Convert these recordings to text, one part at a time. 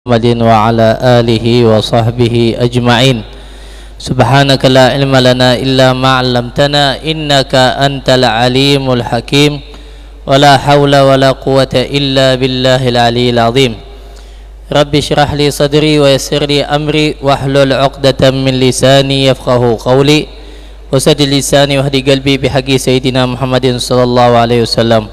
Muhammadin wa ala alihi wa sahbihi ajma'in. Subhanaka la ilma lana illa ma 'allamtana innaka antal alimul hakim. Wa la hawla wa la quwwata illa billahil aliyyil azim. Rabbi shrah li sadri wa yassir li amri wahlul 'uqdatam min lisani yafqahu qawli wa saddid lisani wahdi qalbi bihaqqi sayyidina Muhammadin sallallahu alaihi wasallam.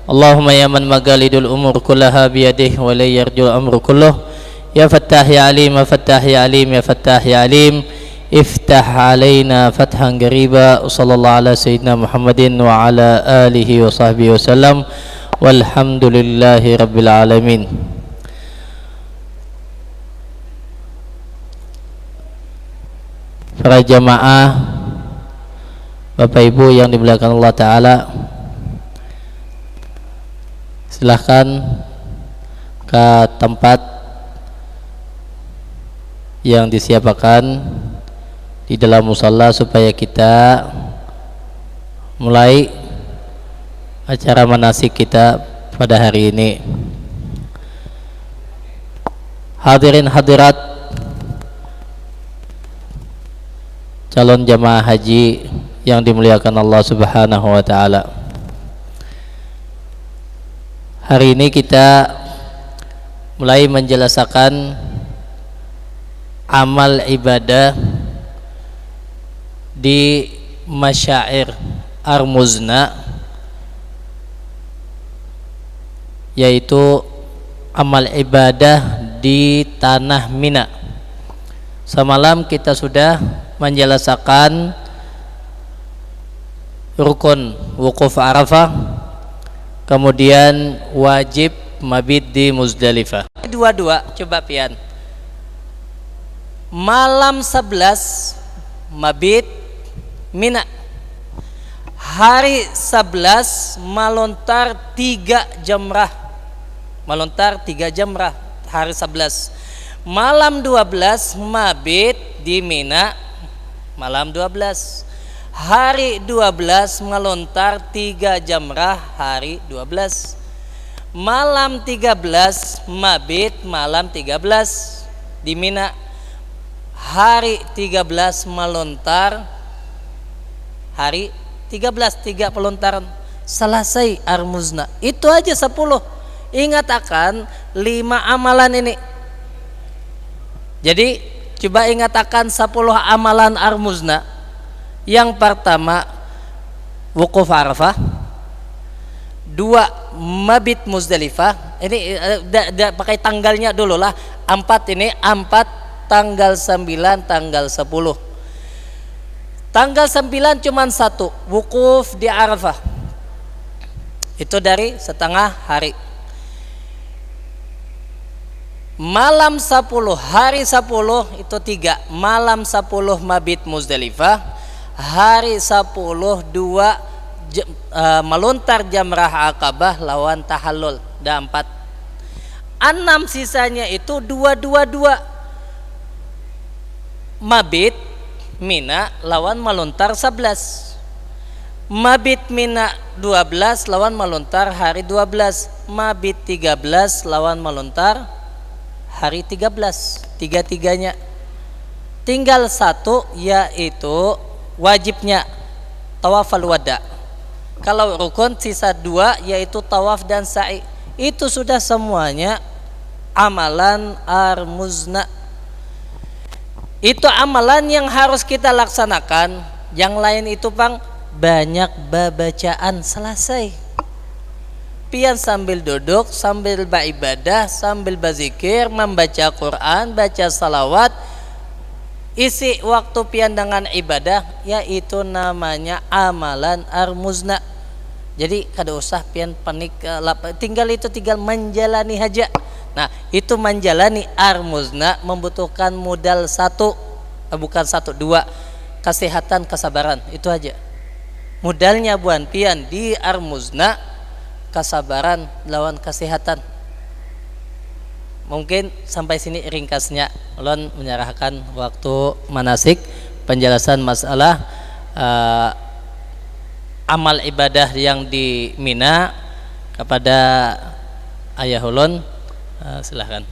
Allahumma ya man magalidul umur kullaha biyadihi wa la yarjul amru kulluh. Ya Fattah ya Alim, ya Fattah ya Alim, ya Fattah ya Alim, iftah alaina fathan qariba. Sallallahu ala sayyidina Muhammadin wa ala alihi wa sahbihi wasallam. Walhamdulillahi rabbil alamin. Para jamaah, Bapak Ibu yang dimuliakan Allah Ta'ala, silahkan ke tempat yang disiapkan di dalam musalla supaya kita mulai acara manasik kita pada hari ini. Hadirin hadirat calon jamaah haji yang dimuliakan Allah Subhanahu wa taala. Hari ini kita mulai menjelaskan amal ibadah di masyair Armuzna, yaitu amal ibadah di tanah Mina. Semalam kita sudah menjelaskan rukun wukuf Arafah, kemudian wajib mabit di Muzdalifah. Dua-dua, coba pian. Malam 11 mabit Mina, hari 11 melontar 3 jamrah, hari 11. Malam 12 mabit di Mina, malam 12. Hari 12 melontar 3 jamrah, hari 12. Malam 13 mabit, malam 13 di Mina. Hari 13 melontar, hari 13, 3 pelontaran, selesai Armuzna. Itu aja 10. Ingat akan 5 amalan ini. Jadi coba ingat akan 10 amalan Armuzna. Yang pertama wukuf Arafah, 2 mabit Muzdalifah. Ini pakai tanggalnya dulu lah. 4 ini 4 tanggal 9, tanggal 10. Tanggal 9 cuman 1, wukuf di Arafah. Itu dari setengah hari. Malam 10, hari 10 itu 3. Malam 10 mabit Muzdalifah, hari 10 2 melontar jamrah Aqabah lawan tahallul, ada 4. 6 sisanya itu 2 mabit Mina lawan melontar 11. Mabit Mina 12 lawan melontar hari 12. Mabit 13 lawan melontar hari 13. Tiga-tiganya. Tinggal 1 yaitu wajibnya tawaful wada. Kalau rukun sisa 2 yaitu tawaf dan sa'i. Itu sudah semuanya amalan Armuzna. Itu amalan yang harus kita laksanakan. Yang lain itu Bang, banyak bacaan, selesai. Pian sambil duduk, sambil beribadah, sambil berzikir, membaca Quran, baca salawat, isi waktu pian dengan ibadah, yaitu namanya amalan Armuzna. Jadi kada usah pian panik, tinggal menjalani haja. Nah, itu menjalani Armuzna membutuhkan modal 2, kesehatan, kesabaran. Itu aja modalnya buan pian di Armuzna, kesabaran lawan kesehatan. Mungkin sampai sini ringkasnya. Ulun menyerahkan waktu manasik penjelasan masalah amal ibadah yang di Mina kepada ayah ulun. Silahkan.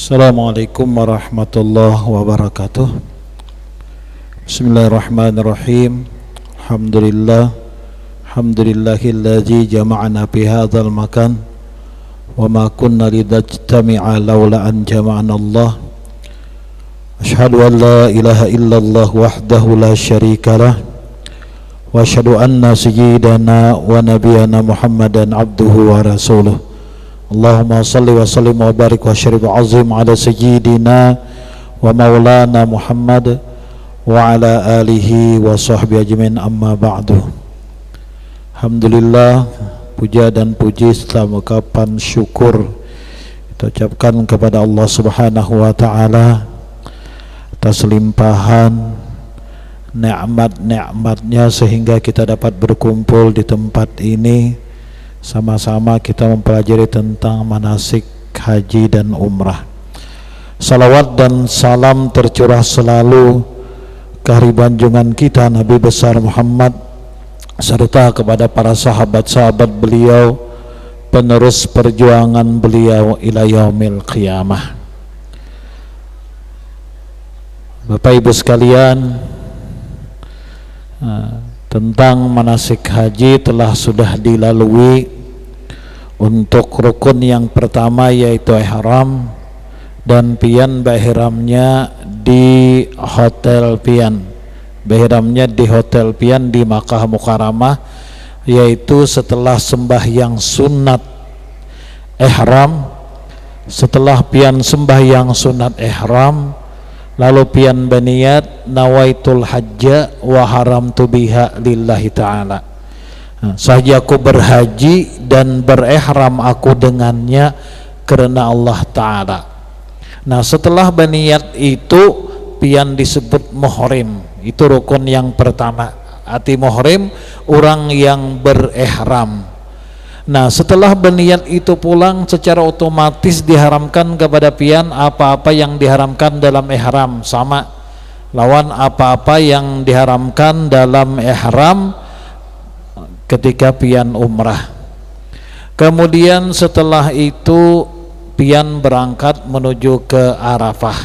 Assalamualaikum warahmatullahi wabarakatuh. Bismillahirrahmanirrahim. Alhamdulillahilladzi jama'ana fi hadzal makan wa ma kunna linajtami'a laula an jama'ana Allah. Asyhadu an la ilaha illallah wahdahu la syarikalah wa asyhadu anna sayyidana wa nabiyyana Muhammadan abduhu wa rasuluh. Allahumma salli wa sallim wa barik wa syarif azim ala sayyidina wa maulana Muhammad wa ala alihi wa sahbihi ajmain, amma ba'du. Alhamdulillah, puja dan puji serta ungkapan syukur kita ucapkan kepada Allah Subhanahu wa taala atas limpahan nikmat-nikmatnya sehingga kita dapat berkumpul di tempat ini, sama-sama kita mempelajari tentang manasik haji dan umrah. Salawat dan salam tercurah selalu ke hari junjungan kita Nabi besar Muhammad serta kepada para sahabat-sahabat beliau, penerus perjuangan beliau ila yaumil qiyamah. Bapak Ibu sekalian, tentang manasik haji telah sudah dilalui. Untuk rukun yang pertama yaitu ihram, dan pian ihramnya di Hotel Pian. Ihramnya di Hotel Pian di Makkah Mukarramah, yaitu setelah sembahyang sunat ihram, setelah pian sembahyang sunat ihram, lalu pian berniat nawaitul hajja wa haramtu biha lillahi ta'ala. Sahaja aku berhaji dan berihram aku dengannya karena Allah Ta'ala. Nah, setelah berniat itu pian disebut muhrim. Itu rukun yang pertama. Arti muhrim orang yang berihram. Nah, setelah berniat itu pulang, secara otomatis diharamkan kepada pian apa-apa yang diharamkan dalam ihram, sama lawan apa-apa yang diharamkan dalam ihram ketika pian umrah. Kemudian setelah itu pian berangkat menuju ke Arafah.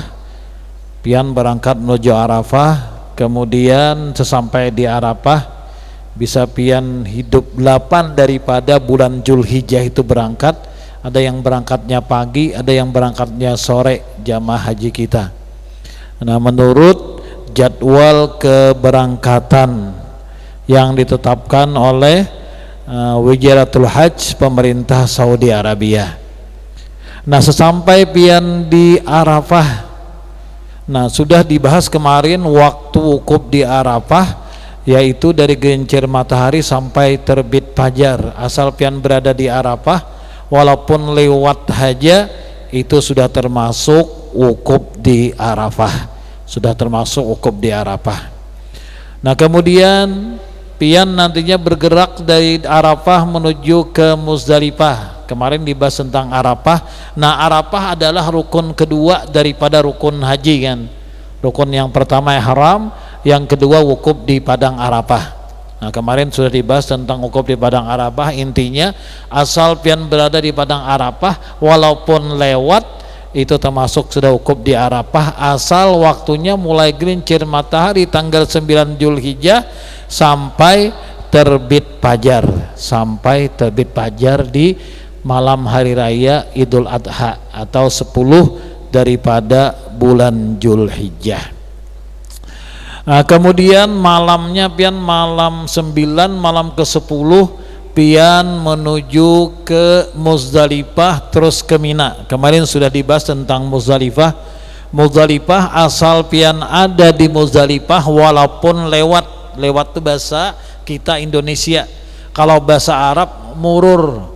Pian berangkat menuju Arafah, kemudian sesampai di Arafah bisa pian hidup 8 daripada bulan Zulhijjah itu berangkat. Ada yang berangkatnya pagi, ada yang berangkatnya sore jamaah haji kita. Nah, menurut jadwal keberangkatan yang ditetapkan oleh Wizaratul Hajj pemerintah Saudi Arabia. Nah, sesampai pian di Arafah, nah sudah dibahas kemarin waktu wukuf di Arafah, yaitu dari gelincir matahari sampai terbit fajar. Asal pian berada di Arafah, walaupun lewat haja, itu sudah termasuk wukuf di Arafah, sudah termasuk wukuf di Arafah. Nah, kemudian pian nantinya bergerak dari Arafah menuju ke Muzdalifah. Kemarin dibahas tentang Arafah. Nah, Arafah adalah rukun kedua daripada rukun haji kan. Rukun yang pertama ihram, yang kedua wukuf di padang Arafah. Nah, kemarin sudah dibahas tentang wukuf di padang Arafah. Intinya asal pian berada di padang Arafah, walaupun lewat, itu termasuk sudah wukuf di Arafah, asal waktunya mulai gelincir matahari tanggal 9 Zulhijjah sampai terbit fajar, sampai terbit fajar di malam hari raya Idul Adha atau 10 daripada bulan Zulhijjah. Nah, kemudian malamnya pian malam 9, malam ke-10 pian menuju ke Muzdalifah terus ke Mina. Kemarin sudah dibahas tentang Muzdalifah. Muzdalifah asal pian ada di Muzdalifah walaupun lewat itu bahasa kita Indonesia. Kalau bahasa Arab murur.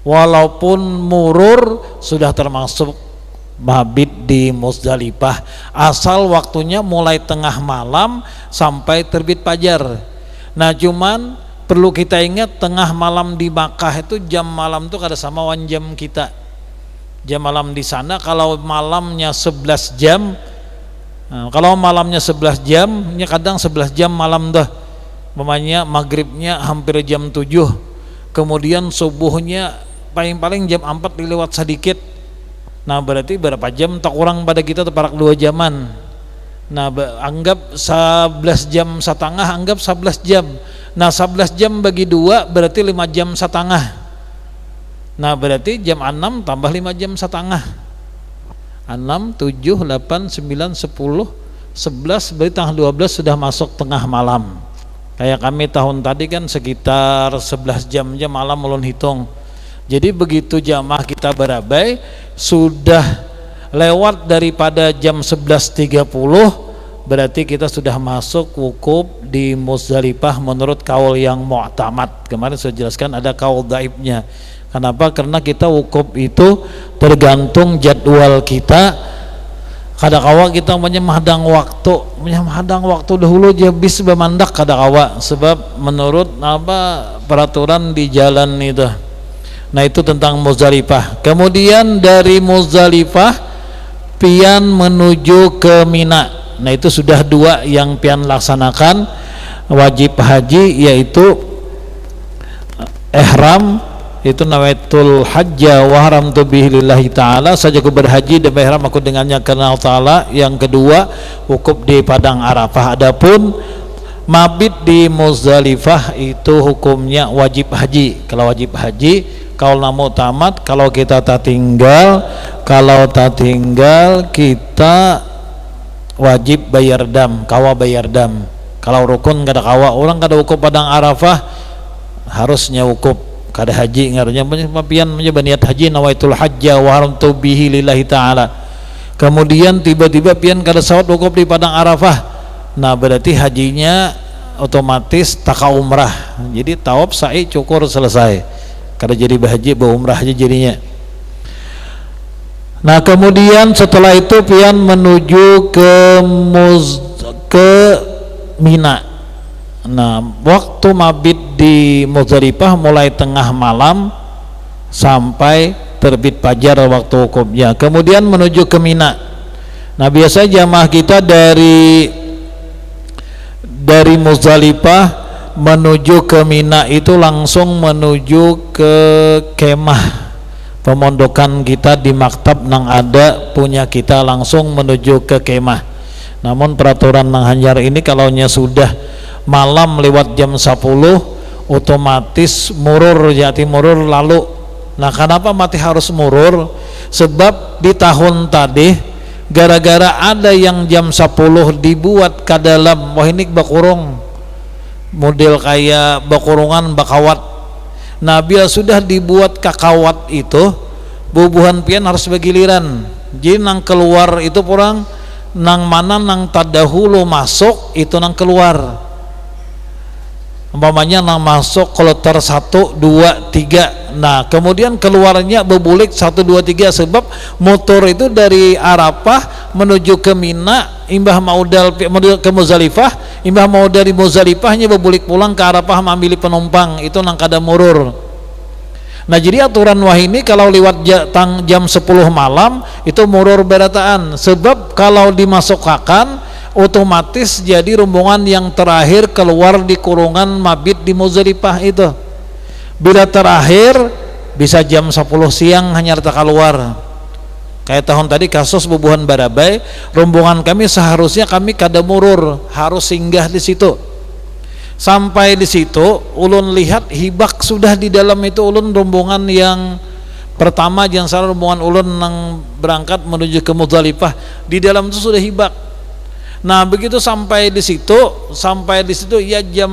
Walaupun murur sudah termasuk mabit di Muzdalifah, asal waktunya mulai tengah malam sampai terbit fajar. Nah, cuman perlu kita ingat tengah malam di Makkah itu jam malam itu kada sama wan jam kita. Jam malam di sana kalau malamnya 11 jam. Nah, kalau malamnya 11 jam, ini kadang 11 jam malam dah. Mamanya maghribnya hampir jam 7. Kemudian subuhnya paling-paling jam 4 dilewat sedikit. Nah berarti berapa jam tak kurang pada kita terparak 2 jaman. Nah anggap 11 jam setengah, anggap 11 jam. Nah 11 jam bagi 2 berarti 5 jam setengah. Nah berarti jam 6 tambah 5 jam setengah, 6, 7, 8, 9, 10, 11, berarti tanggal 12 sudah masuk tengah malam. Kayak kami tahun tadi kan sekitar 11 jam aja malam ulun hitung. Jadi begitu jamaah kita berabai sudah lewat daripada jam 11.30, berarti kita sudah masuk wukuf di Muzdalifah menurut kaul yang mu'tamad. Kemarin saya jelaskan ada kaul dhaifnya. Kenapa? Karena kita wukuf itu tergantung jadwal kita. Kadang-kala kita menyemadang waktu dahulu dia bis bemandak kadang-kala, sebab menurut peraturan di jalan itu. Nah itu tentang Muzdalifah. Kemudian dari Muzdalifah pian menuju ke Mina. Nah itu sudah 2 yang pian laksanakan wajib haji, yaitu ihram, itu nawaitul hajja wa haramtu bihi lillahi ta'ala, saja aku berhaji dan ihram aku dengannya karena Allah Ta'ala. Yang kedua wukuf di padang Arafah. Adapun mabit di Muzdalifah itu hukumnya wajib haji. Kalau wajib haji kaul namu tamat, kalau kita tak tinggal kita wajib bayar dam, kawa bayar dam. Kalau rukun kada kawa, orang kada wukuf padang Arafah harusnya wukuf kada haji, ngaruhnya pian niat haji nawaitul hajja wa haramtu bihi lillahi ta'ala. Kemudian tiba-tiba pian kada sawat wukuf di padang Arafah, nah berarti hajinya otomatis taka umrah, jadi tawaf sa'i cukur selesai, kada jadi berhaji berumrah aja jadinya. Nah kemudian setelah itu pian menuju ke Mina. Nah waktu mabit di Muzdalifah mulai tengah malam sampai terbit fajar waktu wukufnya. Kemudian menuju ke Mina. Nah biasa jamaah kita dari Muzdalifah menuju ke Mina itu langsung menuju ke kemah pemondokan kita di maktab nang ada punya kita, langsung menuju ke kemah. Namun peraturan nang hanyar ini kalaunya sudah malam lewat jam 10 otomatis murur, jati murur lalu. Nah kenapa mati harus murur? Sebab di tahun tadi gara-gara ada yang jam 10 dibuat ke dalam, wah ini bakurung model kayak bakurungan bakawat. Nah bila sudah dibuat kakawat itu bubuhan pian harus bergiliran, jadi nang keluar itu orang nang mana nang tadahulu masuk itu nang keluar. Umpamanya nang masuk kloter 1, 2, 3, nah kemudian keluarnya bebulik 1, 2, 3, sebab motor itu dari Arafah menuju ke Mina, imbah maudal ke Muzdalifah, imbah mau dari Muzdalifahnya bebulik pulang ke Arafah mengambil penumpang, itu nang kada murur. Nah jadi aturan wah ini kalau lewat jam 10 malam itu murur berataan, sebab kalau dimasukkan otomatis jadi rombongan yang terakhir keluar di kurungan mabit di Muzdalifah itu. Bila terakhir bisa jam 10 siang hanya tak keluar. Kayak tahun tadi kasus bubuhan barabai, rombongan kami seharusnya kami kada murur, harus singgah di situ. Sampai di situ ulun lihat hibak sudah di dalam itu. Ulun rombongan yang pertama jangan salah, rombongan ulun yang berangkat menuju ke Muzdalifah, di dalam itu sudah hibak. Nah begitu sampai di situ ya jam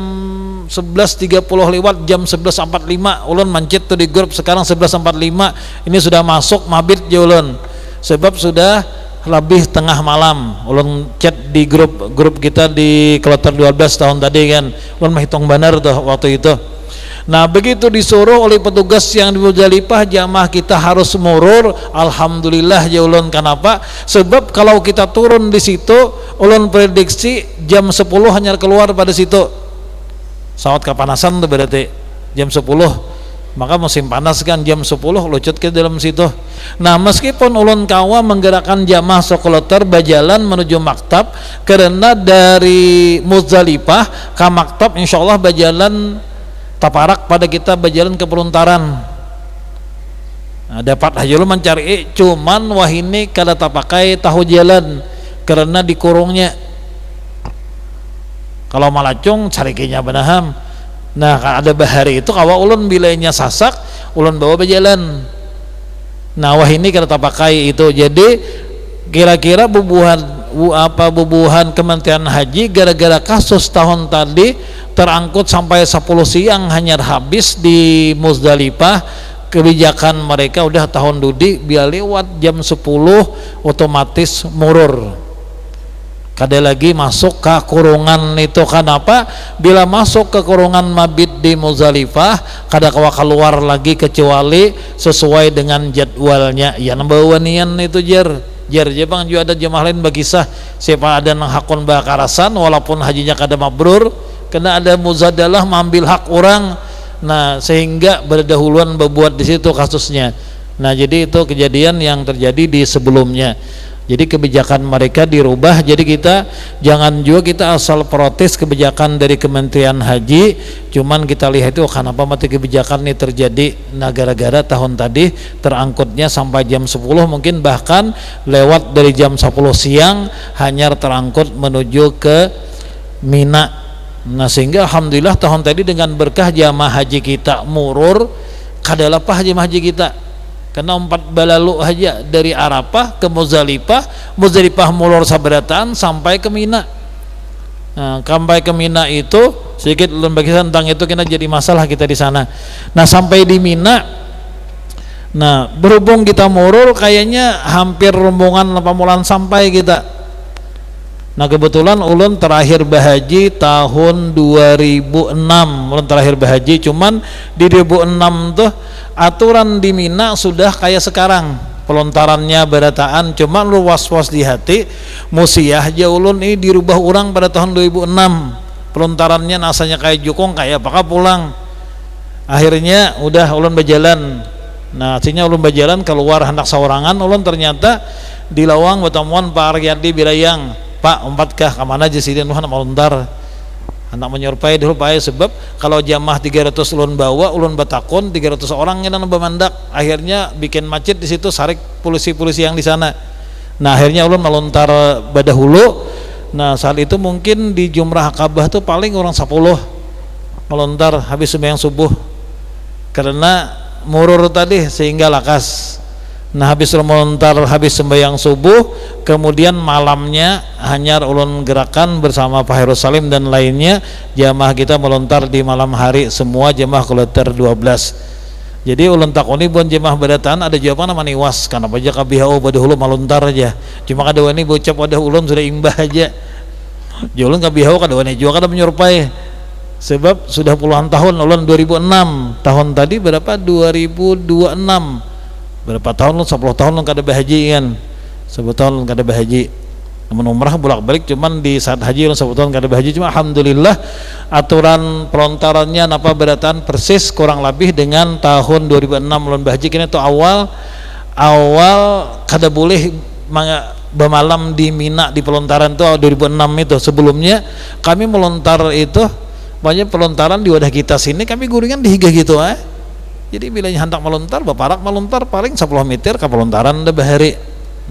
11.30 lewat, jam 11.45 ulun mancit tuh di grup, sekarang 11.45 ini sudah masuk mabit ya ulun, sebab sudah lebih tengah malam. Ulun chat di grup kita di kloter 12 tahun tadi kan, ulun menghitung benar tuh waktu itu. Nah begitu disuruh oleh petugas yang di Muzdalifah jamaah kita harus murur, alhamdulillah ya ulun. Kenapa? Sebab kalau kita turun di situ ulun prediksi jam 10 hanya keluar pada situ. Sawat kepanasan tuh berarti jam 10, maka musim panas kan jam 10 lucut ke dalam situ. Nah meskipun ulun kawa menggerakkan jamaah sekloter berjalan menuju maktab, karena dari Muzdalifah ke maktab insyaallah berjalan taparak pada kita berjalan ke peluntaran. dapat haji ulun mencari cuman wahini kada tapakai tahu jalan karena dikurungnya. Kalau malacung carikinya benaham. Nah ada bahari itu kawa ulun bilainya sasak ulun bawa berjalan. Nah wahini kada tapakai itu. Jadi kira-kira bubuhan Kementerian Haji gara-gara kasus tahun tadi terangkut sampai 10 siang hanya habis di Muzdalifah. Kebijakan mereka udah tahun dudi biar lewat jam 10 otomatis murur. Kada lagi masuk ke kurungan itu. Kenapa? Bila masuk ke kurungan mabit di Muzdalifah kada kawa keluar lagi kecuali sesuai dengan jadwalnya. Ya nambawan nian itu jar bang juga ada jemaah lain berkisah siapa ada nang hakun bakarasan walaupun hajinya kada mabrur kena ada muzadalah mengambil hak orang. Nah sehingga berdahuluan berbuat di situ kasusnya. Nah jadi itu kejadian yang terjadi di sebelumnya. Jadi kebijakan mereka dirubah. Jadi kita jangan juga kita asal protes kebijakan dari Kementerian Haji. Cuman kita lihat itu kenapa mati kebijakan ini terjadi. Nah gara-gara tahun tadi terangkutnya sampai jam 10 mungkin bahkan lewat dari jam 10 siang hanya terangkut menuju ke Mina. Nah sehingga alhamdulillah tahun tadi dengan berkah jamaah haji kita murur kada lapah jamaah haji kita. Karena 4 balalu aja dari Arafah ke Muzdalifah mulur sabarataan sampai ke Mina. Nah, sampai ke Mina itu sedikit ulun bagi tentang itu kena jadi masalah kita di sana. Nah, sampai di Mina, nah berhubung kita murur kayaknya hampir rombongan 8 bulan sampai kita. Nah, kebetulan ulun terakhir bahaji tahun 2006. Ulun terakhir bahaji cuman di 2006 tuh aturan di Mina sudah kayak sekarang pelontarannya berataan, cuma lu was-was di hati musiah aja ulun ini dirubah orang pada tahun 2006 pelontarannya nasanya kayak jukung kayak apakah pulang. Akhirnya udah ulun berjalan. Nah artinya ulun berjalan keluar hendak saorangan ulun ternyata di lawang bertemuan Pak Aryadi Birayang. Pak umpatkah kemana aja sih dia hendak melontar anak menyerpai dulu Pak sebab kalau jamaah 300 ulun bawa ulun batakon 300 orang yang bermandak akhirnya bikin macet di situ sarik polisi-polisi yang di sana. Nah akhirnya ulun melontar badahulu. Nah saat itu mungkin di Jumrah Akabah tuh paling orang 10 melontar habis sembahyang subuh karena murur tadi sehingga lakas. Nah habis melontar habis sembahyang subuh kemudian malamnya hanya ulun gerakan bersama Pak Heru Salim dan lainnya jamaah kita melontar di malam hari semua jamaah kloter 12. Jadi ulun takoni buan jamaah berataan ada jawaban nama niwas kenapa aja KBHO pada hulu melontar aja cuma kada wani bocap pada ulun sudah imbah aja ulun KBHO kada wani juga kada menyerpai sebab sudah puluhan tahun ulun 2006 tahun tadi berapa 2026 berapa tahun lu 10 tahun lu kada bahaji kan 10 tahun lu kada bahaji namun umrah bolak balik cuman di saat haji lu 10 tahun kada bahaji cuma alhamdulillah aturan pelontarannya napa berataan persis kurang lebih dengan tahun 2006 ulun bahaji kini itu awal kada boleh bermalam di Mina di pelontaran itu 2006 itu sebelumnya kami melontar itu banyak pelontaran di wadah kita sini kami guringan di higa gitu jadi bila hendak melontar baparak melontar paling 10 meter ke pelontaran udah bahari.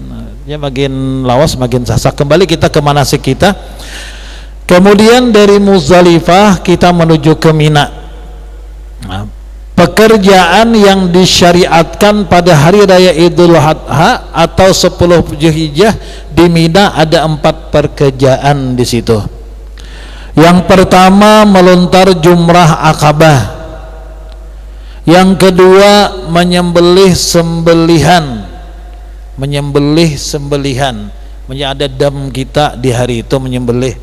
Nah, ya makin lawas makin sasak. Kembali kita ke manasik kita. Kemudian dari Muzdalifah kita menuju ke Mina. Nah, pekerjaan yang disyariatkan pada hari raya Idul Adha atau 10 Zulhijjah di Mina ada 4 pekerjaan di situ. Yang pertama melontar Jumrah Akabah. Yang kedua menyembelih sembelihan ada dam kita di hari itu menyembelih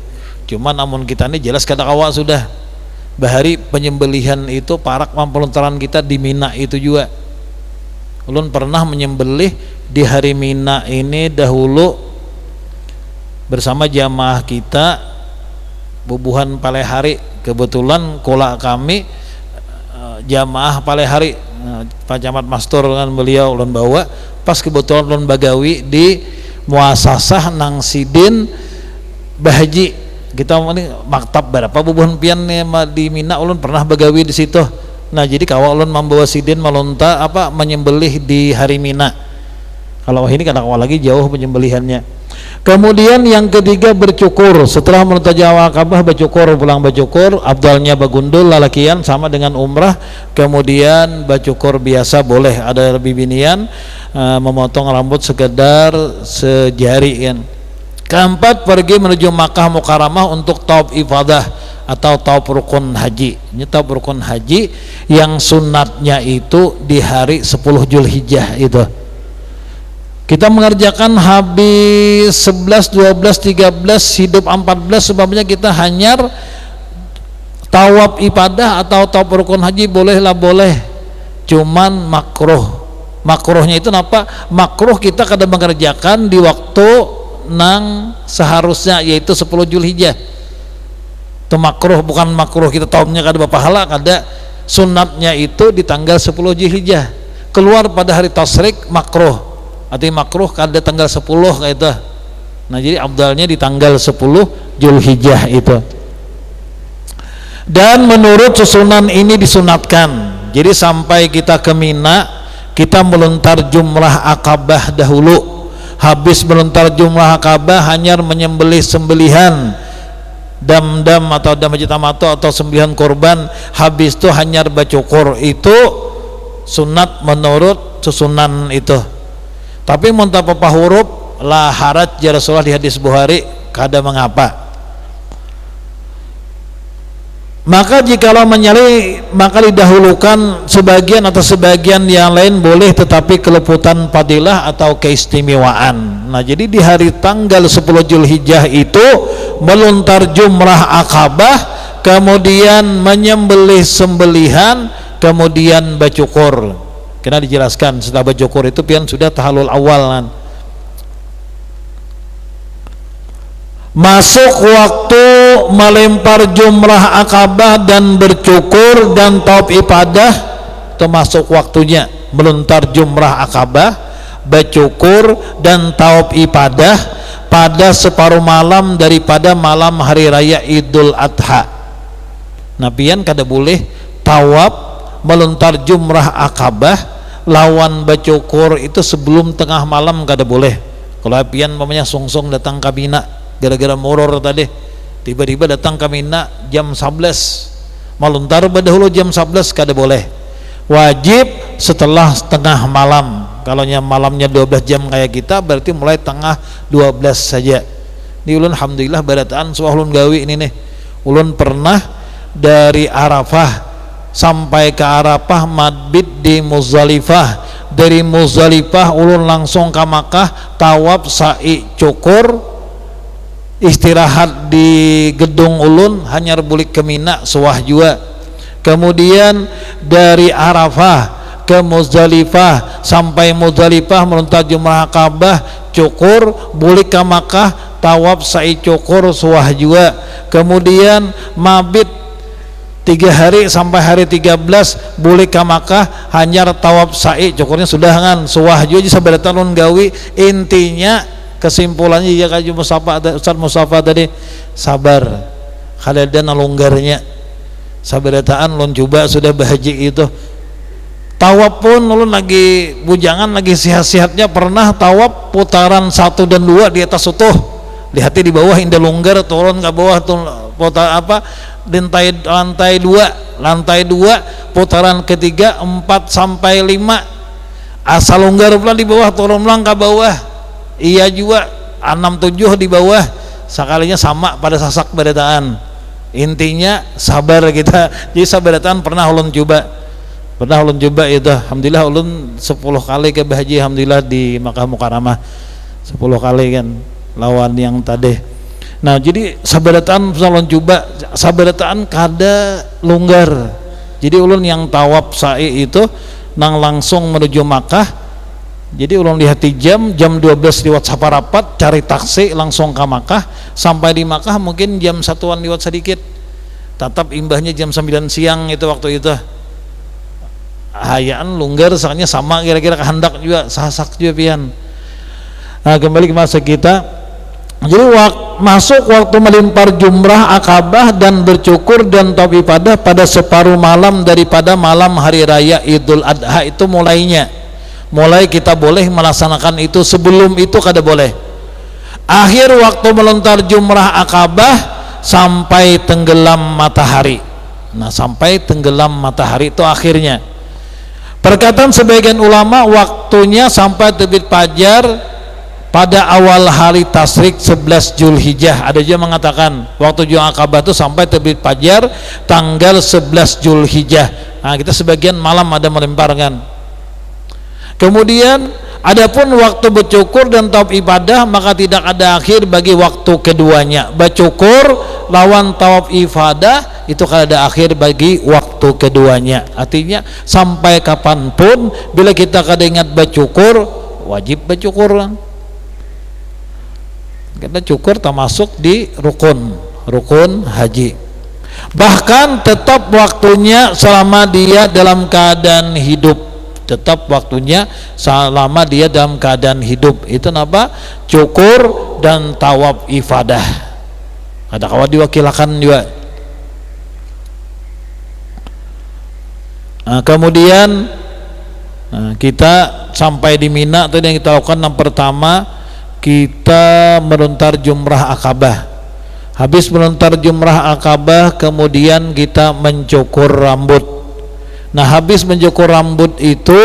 cuma namun kita ini jelas kada kawa sudah bahari penyembelihan itu parak pelontaran kita di Mina itu juga ulun pernah menyembelih di hari Mina ini dahulu bersama jamaah kita bubuhan Palehari kebetulan kolak kami jamaah Palehari Pak Camat Mastur dengan beliau ulun bawa pas kebetulan ulun bagawi di muasasah Nang Sidin Bahaji kita ini maktab berapa bubuhan pian di Mina ulun pernah bagawi di situ Nah jadi kalau ulun membawa sidin melonta apa menyembelih di hari Mina. Kalau ini kadang lagi jauh penyembelihannya. Kemudian yang ketiga bercukur. Setelah melonta Jawa Akabah bercukur, pulang bercukur. Abdalnya bagundul lalakian sama dengan umrah. Kemudian bercukur biasa boleh, ada lebih binian memotong rambut sekedar sejari kan. Keempat pergi menuju Makkah Mukarramah untuk tauf ifadah atau tauf rukun haji. Ini tauf rukun haji yang sunatnya itu di hari 10 Zulhijjah itu. Kita mengerjakan habis 11, 12, 13, hidup 14 sebabnya kita hanyar tawaf ibadah atau tawaf rukun haji bolehlah boleh, cuman makruhnya itu apa? Makruh kita kadang mengerjakan di waktu nang seharusnya yaitu 10 Zulhijjah itu makruh, bukan makruh kita tawafnya kada pahala, kada sunatnya itu di tanggal 10 Zulhijjah keluar pada hari tasrik makruh. Artinya makruh kada tanggal 10 kayak itu. Nah jadi abdalnya di tanggal 10 Zulhijjah itu. Dan menurut susunan ini disunatkan. Jadi sampai kita ke Mina, kita melontar jumrah Akabah dahulu. Habis melontar jumrah Akabah hanya menyembelih sembelihan dam-dam atau dam tamato atau sembelihan korban. Habis itu hanya bercukur. Itu sunat menurut susunan itu. Tapi muntah papa huruf la haraj ya Rasulullah di hadis Bukhari kada mengapa. Maka jikalau menyalih maka didahulukan sebagian atau sebagian yang lain boleh, tetapi keleputan fadilah atau keistimewaan. Nah jadi di hari tanggal 10 Zulhijjah itu melontar jumrah Akabah, kemudian menyembelih sembelihan, kemudian bercukur. Kena dijelaskan setelah bercukur itu pian sudah tahalul awal kan. Masuk waktu melempar jumrah Akabah dan bercukur dan tauf ibadah, termasuk waktunya melontar jumrah Akabah, bercukur dan tauf ibadah pada separuh malam daripada malam hari raya Idul Adha. Nah pian kada boleh tawaf melontar jumrah Akabah lawan bercukur itu sebelum tengah malam kada boleh. Kalau pian mamanya sungsung datang ke Mina gara-gara moror tadi, tiba-tiba datang ke Mina jam 11 melontar dahulu jam 11 kada boleh. Wajib setelah tengah malam. Kalau malamnya 12 jam kayak kita berarti mulai tengah 12 saja. Ini ulun alhamdulillah barataan soal ulun gawi ini nih. Ulun pernah dari Arafah sampai ke Arafah mabit di Muzdalifah. Dari Muzdalifah ulun langsung ke Makkah, tawaf sa'i cukur, istirahat di gedung ulun, hanya bulik ke Mina suah juga. Kemudian dari Arafah ke Muzdalifah, sampai Muzdalifah melontar jumrah Akabah, cukur, bulik ke Makkah, tawaf sa'i cukur suah juga. Kemudian mabit 3 hari sampai hari 13 boleh ke Makkah, hanya tawaf sa'i cukurnya sudah kan suah juga sabaratan ulun gawi. Intinya kesimpulannya ya kaji Ustaz Mustafa tadi sabar khaladan longgarnya sabarataan ulun coba sudah bahaji itu. Tawaf pun ulun lagi bujangan lagi sehat-sehatnya pernah tawaf putaran 1 dan 2 di atas utuh, lihat di bawah indah longgar, turun ke bawah tuh lantai 2 putaran ketiga 4 sampai 5 asal longgar pula di bawah, turun pulang ke bawah iya juga 6-7 di bawah sekalinya sama pada sasak barataan. Intinya sabar kita. Jadi sabarataan pernah ulun coba itu alhamdulillah ulun 10 kali ke haji alhamdulillah di Makkah Mukarramah 10 kali kan lawan yang tadi. Nah jadi sabarataan ulun coba sabarataan kada longgar. Jadi ulun yang tawaf sa'i itu nang langsung menuju Makkah. Jadi ulun lihat jam 12 liwat saparapat cari taksi langsung ke Makkah. Sampai di Makkah mungkin jam 1-an liwat sedikit, tetap imbahnya jam 9 siang itu waktu itu. Hayaan longgar soalnya sama kira-kira kehendak juga sasak juga pian. Nah kembali ke masa kita. Jadi masuk waktu melempar jumrah Aqabah dan bercukur dan tawaf ifadah pada separuh malam daripada malam hari raya Idul Adha, itu mulai kita boleh melaksanakan itu. Sebelum itu kada boleh. Akhir waktu melontar jumrah Aqabah sampai tenggelam matahari. Nah, sampai tenggelam matahari itu akhirnya. Perkataan sebagian ulama, waktunya sampai terbit fajar pada awal hari tasyrik 11 Zulhijjah. Ada juga mengatakan waktu jumrah Aqabah itu sampai terbit fajar tanggal 11 Zulhijjah. Nah, kita sebagian malam ada melemparkan. Kemudian adapun waktu bercukur dan tawaf ibadah, maka tidak ada akhir bagi waktu keduanya. Bercukur lawan tawaf ibadah itu kan ada akhir bagi waktu keduanya. Artinya sampai kapanpun bila kita kada ingat bercukur, wajib bercukur. Kita cukur termasuk di rukun haji. Bahkan tetap waktunya selama dia dalam keadaan hidup. Tetap waktunya selama dia dalam keadaan hidup. Itu apa? Cukur dan tawaf ifadah. Ada kawan diwakilkan juga. Nah, kemudian kita sampai di Mina, tadi yang kita lakukan yang pertama, kita melontar jumrah Aqabah. Habis melontar jumrah Aqabah, kemudian kita mencukur rambut. Nah, habis mencukur rambut itu,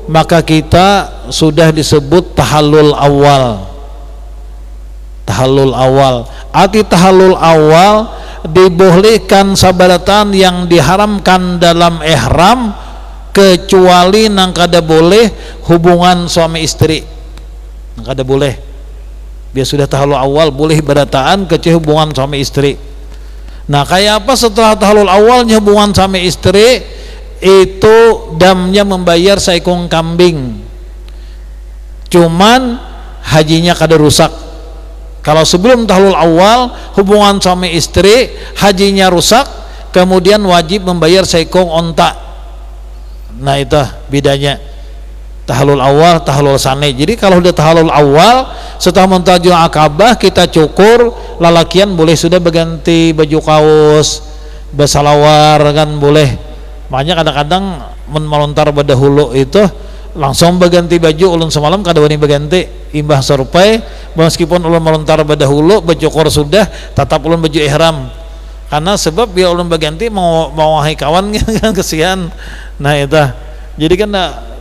maka kita sudah disebut tahallul awal. Tahallul awal. Arti tahallul awal, dibolehkan sabarataan yang diharamkan dalam ihram, kecuali nang kada boleh hubungan suami istri. Nang kada boleh. Dia sudah tahallul awal boleh berataan kecuali hubungan suami istri. Nah, kayak apa setelah tahallul awalnya hubungan suami istri itu damnya membayar seekor kambing. Cuman hajinya kada rusak. Kalau sebelum tahallul awal hubungan suami istri hajinya rusak, kemudian wajib membayar seekor onta. Nah, itu bedanya. Tahallul awal, tahallul sani. Jadi kalau udah tahallul awal, setelah mentajul Aqabah kita cukur, lalakian boleh sudah berganti baju kaos, bersalawar kan boleh. Makanya kadang-kadang melontar berdahulu itu langsung berganti baju, ulun semalam kada wani berganti, imbah serupai meskipun ulun melontar berdahulu, bercukur sudah, tetap ulun baju ihram. Karena sebab bila ulun berganti mau wahai kawan kan kesian. Nah, itu. Jadi kan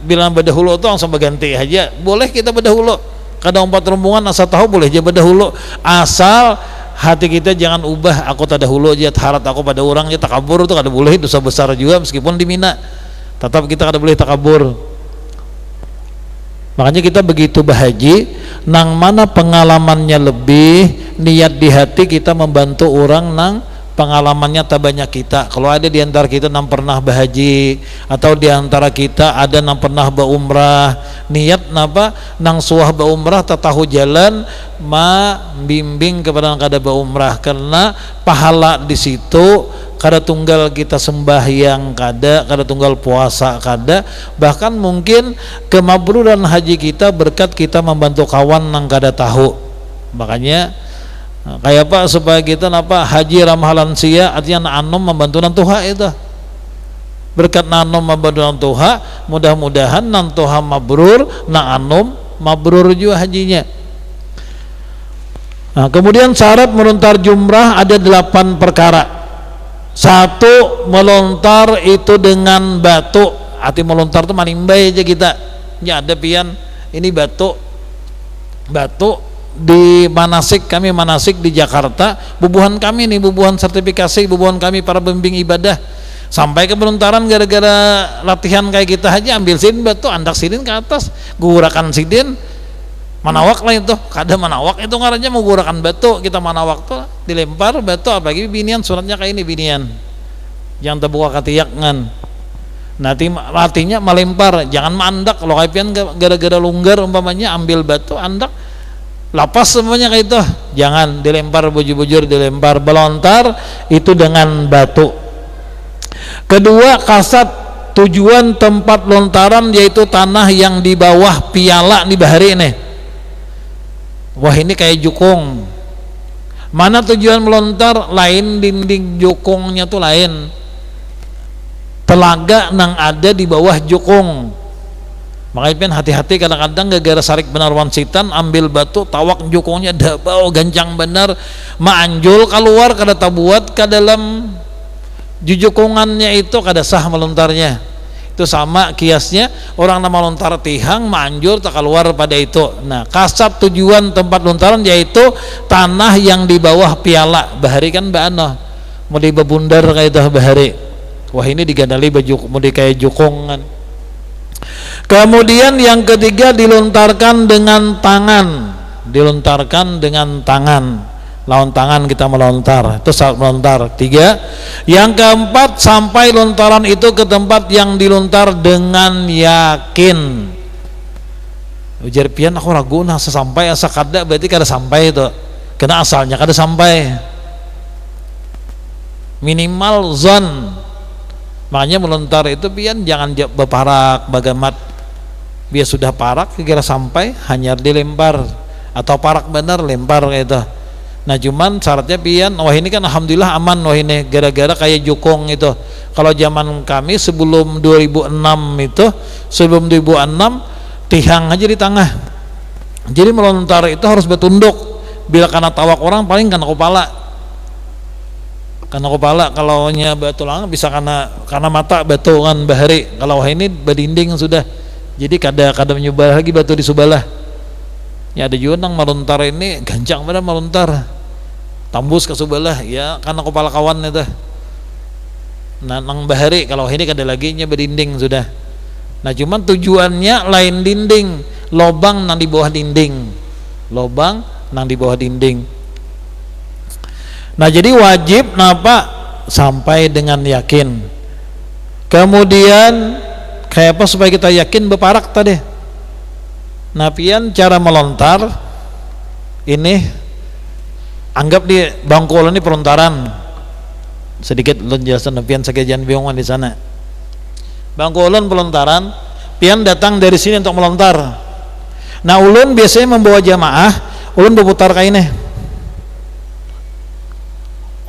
bilang berdahulu itu langsung berganti aja. Boleh kita berdahulu. Kadang 4 rombongan asal tahu boleh aja berdahulu. Asal hati kita jangan ubah, aku tadahulu aja, harap aku pada orang aja, takabur itu kada boleh, dosa besar juga meskipun di Mina. Tetap kita kada boleh takabur. Makanya kita begitu berhaji, nang mana pengalamannya lebih, niat di hati kita membantu orang nang pengalamannya tak banyak kita. Kalau ada di antara kita yang pernah berhaji, atau di antara kita ada yang pernah berumrah, niat napa nang suah berumrah tak tahu jalan, bimbing kepada yang kada berumrah, karena pahala di situ kada tunggal kita sembahyang kada tunggal puasa kada, bahkan mungkin kemabruran haji kita berkat kita membantu kawan nang kada tahu. Makanya kayak apa supaya kita napa haji ramah lansia, artinya anom membantu nang tuha itu. Berkat nanom membantu nang tuha, mudah-mudahan nang tuha mabrur, nang anom mabrur juga hajinya. Nah, kemudian syarat melontar jumrah ada 8 perkara. 1, melontar itu dengan batu. Arti melontar itu manimbai aja kita. Ya ada pian ini batu di manasik, kami manasik di Jakarta, bubuhan kami nih, bubuhan sertifikasi, bubuhan kami para pembimbing ibadah, sampai ke pelontaran gara-gara latihan kayak kita aja, ambil sidin batu, andak sidin ke atas, gurakan sidin, manawak lah itu, kada manawak itu ngarannya mau gurakan batu, kita manawak tuh dilempar batu, apalagi binian, suratnya kayak ini binian, jangan terbuka katiakngan. Nanti latihnya melempar, jangan mandak. Kalau kaipian gara-gara lunggar umpamanya ambil batu andak, lapas semuanya kayak itu, jangan dilempar, bujur-bujur dilempar. Belontar itu dengan batu. Kedua, kasat, tujuan tempat lontaran yaitu tanah yang di bawah piala di bahari ini. wah ini kayak jukung. Mana tujuan melontar? Lain dinding jukungnya tuh lain. Telaga nang ada di bawah jukung. Makanya pian hati-hati, kadang-kadang gara-gara sarik benar wansitan ambil batu tawak jukungnya dabau gancang benar, maanjul keluar kada tabuat ke dalam jujukungannya itu kada sah melontarnya. Itu sama kiasnya orang nama lontar tihang manjur tak keluar pada itu. Nah, kasat tujuan tempat lontaran yaitu tanah yang di bawah piala. Bahari kan bano mau di bebundar kayak itu bahari. Wah ini digandali baju mau di kayak jukungan. Kemudian yang ketiga dilontarkan dengan tangan. Dilontarkan dengan tangan. Lawan tangan kita melontar, itu saat melontar. 3. Yang keempat, sampai lontaran itu ke tempat yang dilontar dengan yakin. Ujar pian aku ragu nah sesampai asa kada berarti kada sampai itu. Kena asalnya kada sampai. Minimal zon. Makanya melontar itu pian jangan berparak bagamat. Biar sudah parak kira sampai hanya dilempar atau parak benar lempar kayak itu. Nah cuman syaratnya pian, wah ini kan alhamdulillah aman, wah ini gara-gara kayak jukung itu. Kalau zaman kami sebelum 2006 itu, sebelum 2006 tihang aja di tengah. Jadi melontar itu harus bertunduk. Bila kena tawak orang paling kena kepala. Kena kepala, kalau nya batu lang bisa karena mata batu kan bahari. Kalau wah ini berdinding sudah. Jadi kada menyebar lagi batu di sebelah. Ya ada juga nang melontar ini gancang benar melontar. Tembus ke sebelah ya karena kepala kawan itu. Nah nang bahari kalau ini kada lagi nya berdinding sudah. Nah cuman tujuannya lain dinding, lobang nang di bawah dinding. Lobang nang di bawah dinding. Nah jadi wajib napa sampai dengan yakin. Kemudian kayak apa supaya kita yakin beparak tadi. Nah pian cara melontar ini anggap di bangkul ini pelontaran sedikit ulun jelasan pian sekian bingungan di sana. Bangkulun pelontaran pian datang dari sini untuk melontar. Nah ulun biasanya membawa jamaah, ulun berputar kayak ini.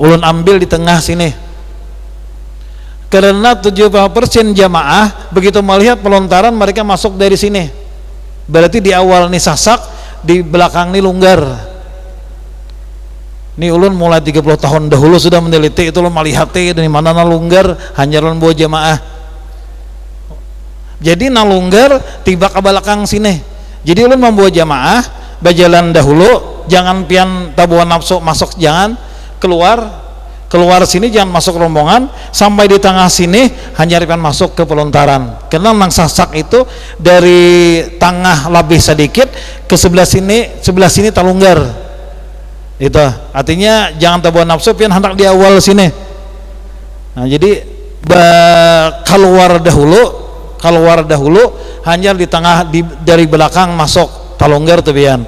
Ulun ambil di tengah sini. Karena 70% jamaah begitu melihat pelontaran mereka masuk dari sini. Berarti di awal nih sasak, di belakang nih longgar. Ini ulun mulai 30 tahun dahulu sudah meneliti itu ulun melihat dari mana nalunggar hanya ulun bawa jamaah. Jadi nalunggar tiba ke belakang sini. Jadi ulun membawa jamaah berjalan dahulu, jangan pian tabuan nafsu masuk, jangan keluar sini, jangan masuk rombongan sampai di tengah sini hanya pian masuk ke pelontaran. Karena nang sasak itu dari tengah lebih sedikit ke sebelah sini talunggar. Itu artinya jangan terbawa nafsu pian hendak di awal sini. Nah jadi keluar dahulu hanya di tengah dari belakang masuk talonggar tuh pian.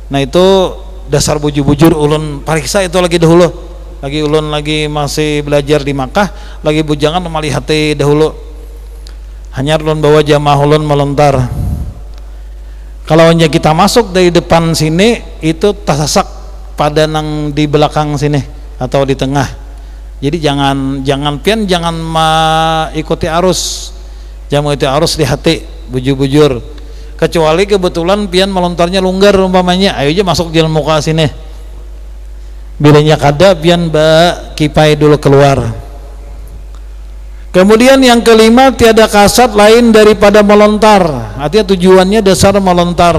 Nah itu dasar bujur-bujur ulun pariksa itu lagi dahulu. Lagi ulun lagi masih belajar di Makkah, lagi bujangan memalihati dahulu. Hanya ulun bawa jamaah ulun melontar. Kalau hanya kita masuk dari depan sini itu tasasak pada nang di belakang sini atau di tengah. Jadi jangan pian jangan ikuti arus. Jangan ikuti arus di hati bujur-bujur. Kecuali kebetulan pian melontarnya longgar umpamanya, ayo aja masuk jalan muka sini. Bilanya kada pian kipai dulu keluar. Kemudian yang kelima, tiada kasat lain daripada melontar. Artinya tujuannya dasar melontar.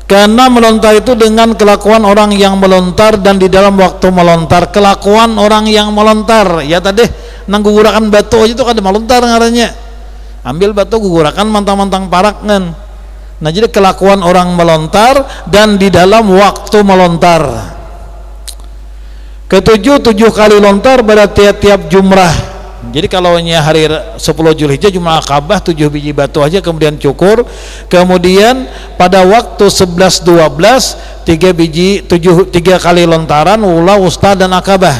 Karena melontar itu dengan kelakuan orang yang melontar dan di dalam waktu melontar. Kelakuan orang yang melontar ya tadi nang gugurakan batu aja itu kada melontar ngarannya. Ambil batu gugurakan mantang-mantang parak kan. Nah jadi kelakuan orang melontar dan di dalam waktu melontar. Ketujuh, 7 kali lontar pada tiap-tiap jumrah. Jadi kalau hari 10 Zulhijjah jumlah Akabah 7 biji batu aja kemudian cukur. Kemudian pada waktu 11-12 3 kali lontaran wula, usta dan Akabah.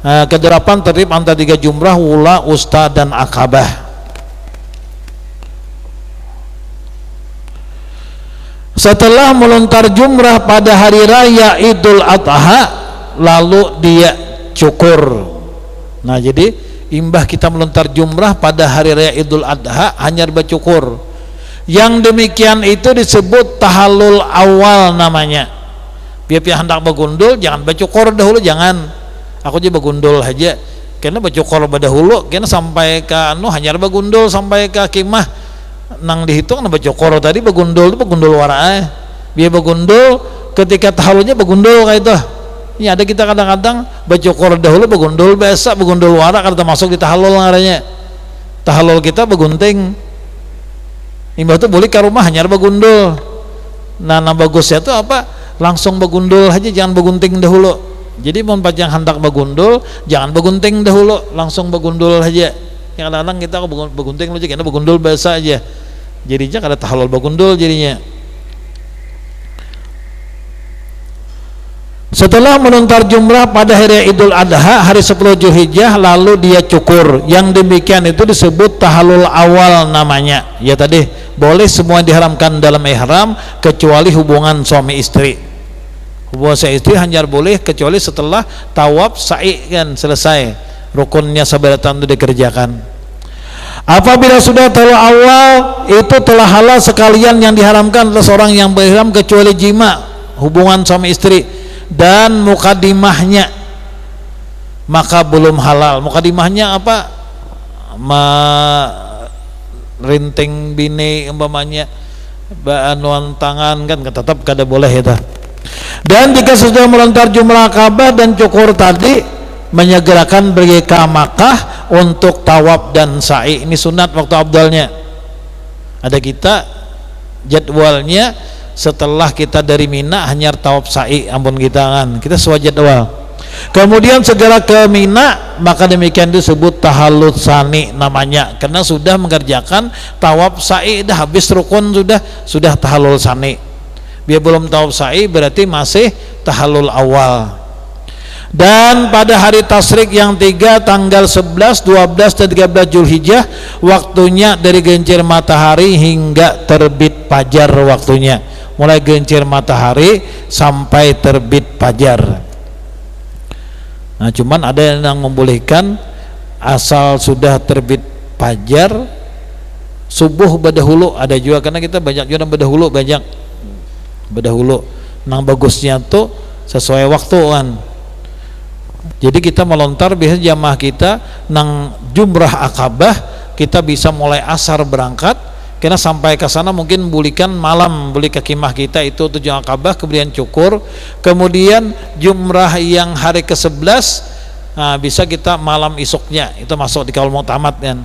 Nah, kedelapan tertib antara 3 jumrah wula, usta dan Akabah. Setelah melontar jumrah pada hari raya Idul Adha, lalu dia cukur. Nah, jadi imbah kita melontar jumrah pada hari raya Idul Adha hanya bercukur. Yang demikian itu disebut tahallul awal namanya. Biar hendak bergundul jangan bercukur dahulu, jangan. Aku aja bergundul aja. Karena bercukur dahulu, karena sampai ke hanya bergundul sampai ke kimah nang dihitung bercukur tadi bergundul itu bergundul warai. Biar bergundul ketika tahallulnya bergundul kayak itu. Ini ada kita kadang-kadang bercukur dahulu bergundul, biasa bergundul wara kalau termasuk di tahallul ngaranya. Tahallul kita bergunting. Imbah itu boleh ke rumah hanya bergundul. Nah, bagusnya itu apa? Langsung bergundul aja, jangan bergunting dahulu. Jadi mau yang hendak bergundul jangan bergunting dahulu, langsung bergundul aja. Yang kadang-kadang kita bergunting aja karena bergundul biasa aja. Jadinya kada tahallul bergundul jadinya. Setelah melontar jumrah pada hari Idul Adha hari 10 Zulhijjah lalu dia cukur. Yang demikian itu disebut tahallul awal namanya. Ya tadi boleh semua diharamkan dalam ihram kecuali hubungan suami istri. Hubungan suami istri hanya boleh kecuali setelah tawaf sa'i kan selesai. Rukunnya sabaratan itu dikerjakan. Apabila sudah tahallul awal itu telah halal sekalian yang diharamkan adalah seorang yang berihram kecuali jima hubungan suami istri dan mukadimahnya, maka belum halal. Mukadimahnya apa? Rinting bini umpamanya baanuan tangan kan tetap kada boleh itu. Dan jika sudah melontar jumrah Ka'bah dan cukur tadi menyegerakan pergi ke Makkah untuk tawaf dan sa'i. Ini sunat waktu abdalnya. Ada kita jadwalnya setelah kita dari Mina hanya tawaf sa'i, ampun kita kan kita sesuai jadwal. Kemudian segera ke Mina, maka demikian disebut tahallul sani namanya, karena sudah mengerjakan tawaf sa'i, dah habis rukun sudah tahallul sani. Biar belum tawaf sa'i berarti masih tahallul awal. Dan pada hari tasyrik yang 3 tanggal 11, 12 dan 13 Zulhijjah waktunya dari gelincir matahari hingga terbit fajar waktunya. Mulai gelincir matahari sampai terbit fajar. Nah, cuman ada yang membolehkan asal sudah terbit fajar subuh berdahulu, ada juga karena kita banyak juga berdahulu nang bagusnya tuh sesuai waktu kan. Jadi kita melontar biasanya jamaah kita nang jumrah Aqabah kita bisa mulai asar berangkat karena sampai ke sana mungkin bulikan malam buli ke kimah kita itu tujuan Aqabah, kemudian cukur, kemudian jumrah yang hari ke-11 bisa kita malam isuknya itu masuk di kaul mu'tamad kan.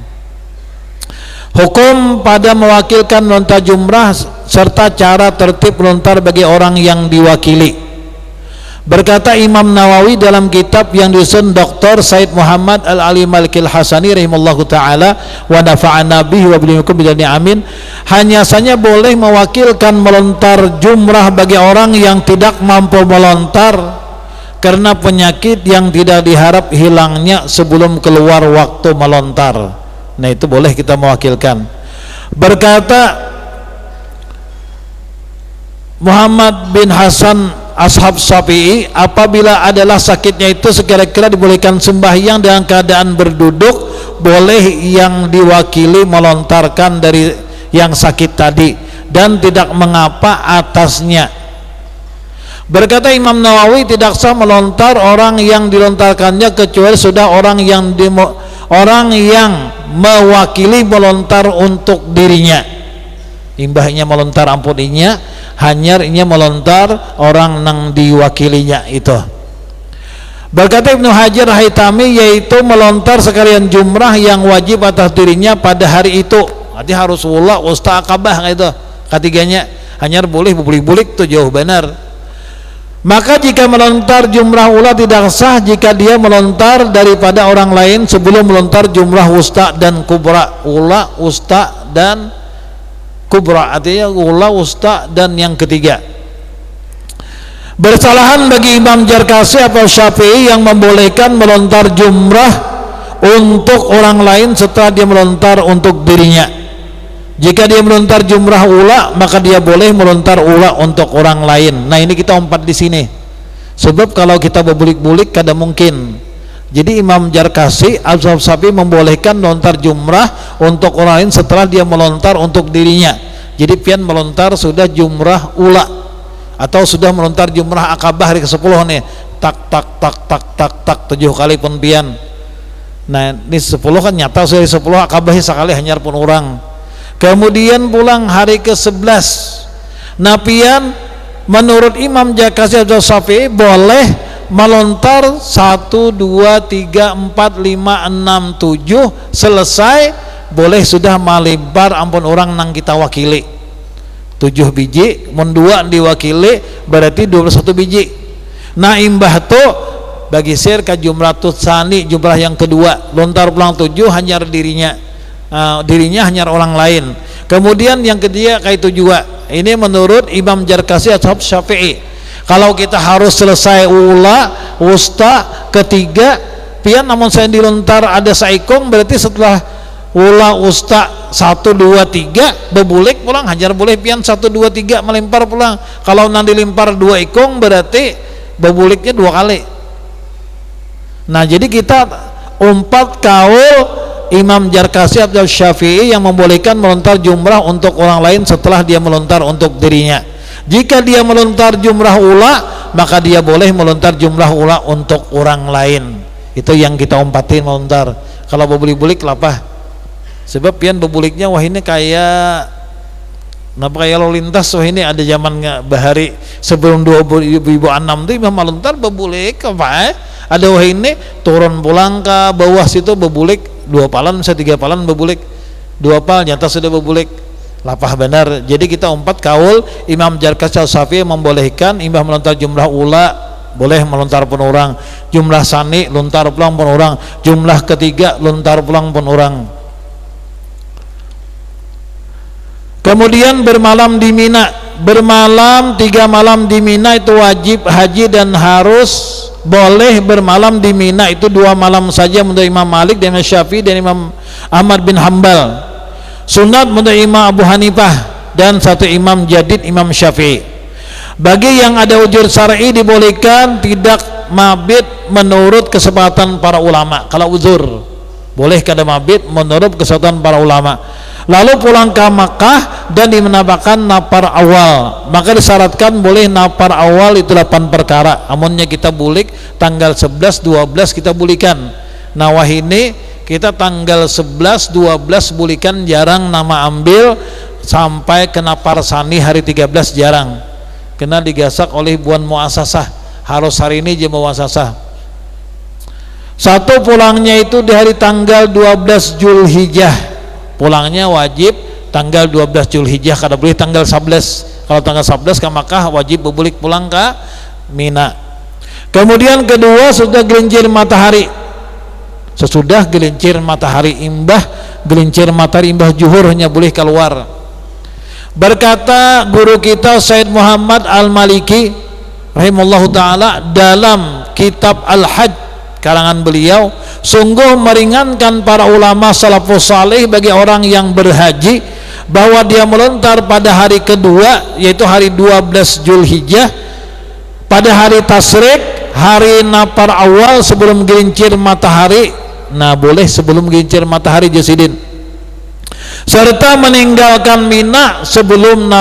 Hukum pada mewakilkan melontar jumrah serta cara tertib melontar bagi orang yang diwakili. Berkata Imam Nawawi dalam kitab yang disusun Dr. Said Muhammad Al-Ali Malikil Hasani rahimallahu ta'ala wa nafa'ana bihi wa bilikum bidani amin, hanya saja boleh mewakilkan melontar jumrah bagi orang yang tidak mampu melontar karena penyakit yang tidak diharap hilangnya sebelum keluar waktu melontar. Nah itu boleh kita mewakilkan. Berkata Muhammad bin Hasan Ashab Syafi'i, apabila adalah sakitnya itu sekira-kira dibolehkan sembahyang dalam keadaan berduduk, boleh yang diwakili melontarkan dari yang sakit tadi dan tidak mengapa atasnya. Berkata Imam Nawawi, tidak sah melontar orang yang dilontarkannya kecuali sudah orang yang mewakili melontar untuk dirinya. Imbahnya melontar ampuninya, hanya melontar orang yang diwakilinya itu. Berkata Ibnu Hajar Haytami, yaitu melontar sekalian jumrah yang wajib atas dirinya pada hari itu. Arti harus wula usta Aqabah itu. Ketiganya hanya boleh bulik-bulik tuh jauh benar. Maka jika melontar jumrah ula tidak sah jika dia melontar daripada orang lain sebelum melontar jumrah wusta dan kubra. Ula, usta dan kubra, artinya ula, usta dan yang ketiga. Bersalahan bagi Imam Jarkasi atau Syafi'i yang membolehkan melontar jumrah untuk orang lain setelah dia melontar untuk dirinya. Jika dia melontar jumrah ula, maka dia boleh melontar ula untuk orang lain. Nah, ini kita umpat di sini. Sebab kalau kita berbulik-bulik kada mungkin. Jadi Imam Jarkasi Al-Safi membolehkan melontar jumrah untuk orang lain setelah dia melontar untuk dirinya. Jadi pian melontar sudah jumrah ula atau sudah melontar jumrah akabah hari ke-10 nih. Tak tak tak tak tak tak 7 kali pun pian. Nah, ini 10 kan nyata sudah 10 akabah sekali hanyar pun orang. Kemudian pulang hari ke-11. Napian menurut Imam Jarkasi Al-Safi boleh melontar 1, 2, 3, 4, 5, 6, 7 selesai boleh sudah melempar ampun orang nang kita wakili 7 biji, mun 2 diwakili berarti 21 biji. Nah, imbah tu bagi sir ke jumlah tutsani, jumlah yang kedua lontar pulang 7 hanyar dirinya. Dirinya hanya orang lain. Kemudian yang ketiga kayak itu juga. Ini menurut Imam Jarkasi ashab Syafi'i. Kalau kita harus selesai ula, wusta, ketiga, pian namun saya dilontar ada saikong berarti setelah ula, wusta 1, 2, 3 bebulik pulang hajar boleh pian 1, 2, 3 melempar pulang. Kalau nanti lempar 2 ikong berarti bebuliknya 2 kali. Nah, jadi kita umpat kaul Imam Jarkasi Abdul Syafi'i yang membolehkan melontar jumrah untuk orang lain setelah dia melontar untuk dirinya. Jika dia melontar jumrah ula, maka dia boleh melontar jumrah ula untuk orang lain. Itu yang kita umpatin melontar. Kalau bebulik-bulik lapah. Sebab pian bebuliknya wah ini kayak kenapa kayak lalu lintas, wah ini ada zaman bahari sebelum 2006 itu Imam melontar bebulik apa ada wah ini turun pulang ke bawah situ bebulik 2 palan bisa 3 palan bebulik 2 pal nyata sudah bebulik lapah benar. Jadi kita umpat kaul Imam Jarkasi Al-Safi membolehkan imbah melontar jumrah ula boleh melontar pun orang, jumlah sani lontar pulang pun orang, jumlah ketiga lontar pulang pun orang. Kemudian bermalam di Mina, bermalam 3 malam di Mina itu wajib haji dan harus boleh bermalam di Mina itu 2 malam saja menurut Imam Malik dan Imam Syafi'i dan Imam Ahmad bin Hambal. Sunat menurut Imam Abu Hanifah dan 1 imam jadid Imam Syafi'i. Bagi yang ada ujur syar'i dibolehkan tidak mabit menurut kesepakatan para ulama. Kalau uzur boleh kada mabit menurut kesepakatan para ulama. Lalu pulang ke Makkah dan dimenambahkan napar awal, maka disyaratkan boleh napar awal itu 8 perkara. Amunnya kita bulik tanggal 11, 12 kita bulikan. Nah, wah ini kita tanggal 11, 12 bulikan jarang nama ambil sampai ke napar sani hari 13 jarang. Kena digasak oleh buan muasasah, harus hari ini je muasasah. Satu pulangnya itu di hari tanggal 12 Zulhijjah. Pulangnya wajib tanggal 12 Zulhijjah, kada boleh tanggal 11. Kalau tanggal 11 ke Makkah wajib berbulik pulang ke Mina. Kemudian kedua sudah gelincir matahari. Sesudah gelincir matahari imbah, gelincir matahari imbah zuhur hanya boleh keluar. Berkata guru kita Said Muhammad Al-Maliki rahimahullahu taala dalam kitab Al-Hajj karangan beliau, sungguh meringankan para ulama salafus salih bagi orang yang berhaji bahwa dia melontar pada hari kedua yaitu hari 12 Zulhijjah, pada hari tasrik, hari napar awal sebelum gelincir matahari. Nah, boleh sebelum gelincir matahari jasidin, serta meninggalkan Mina sebelum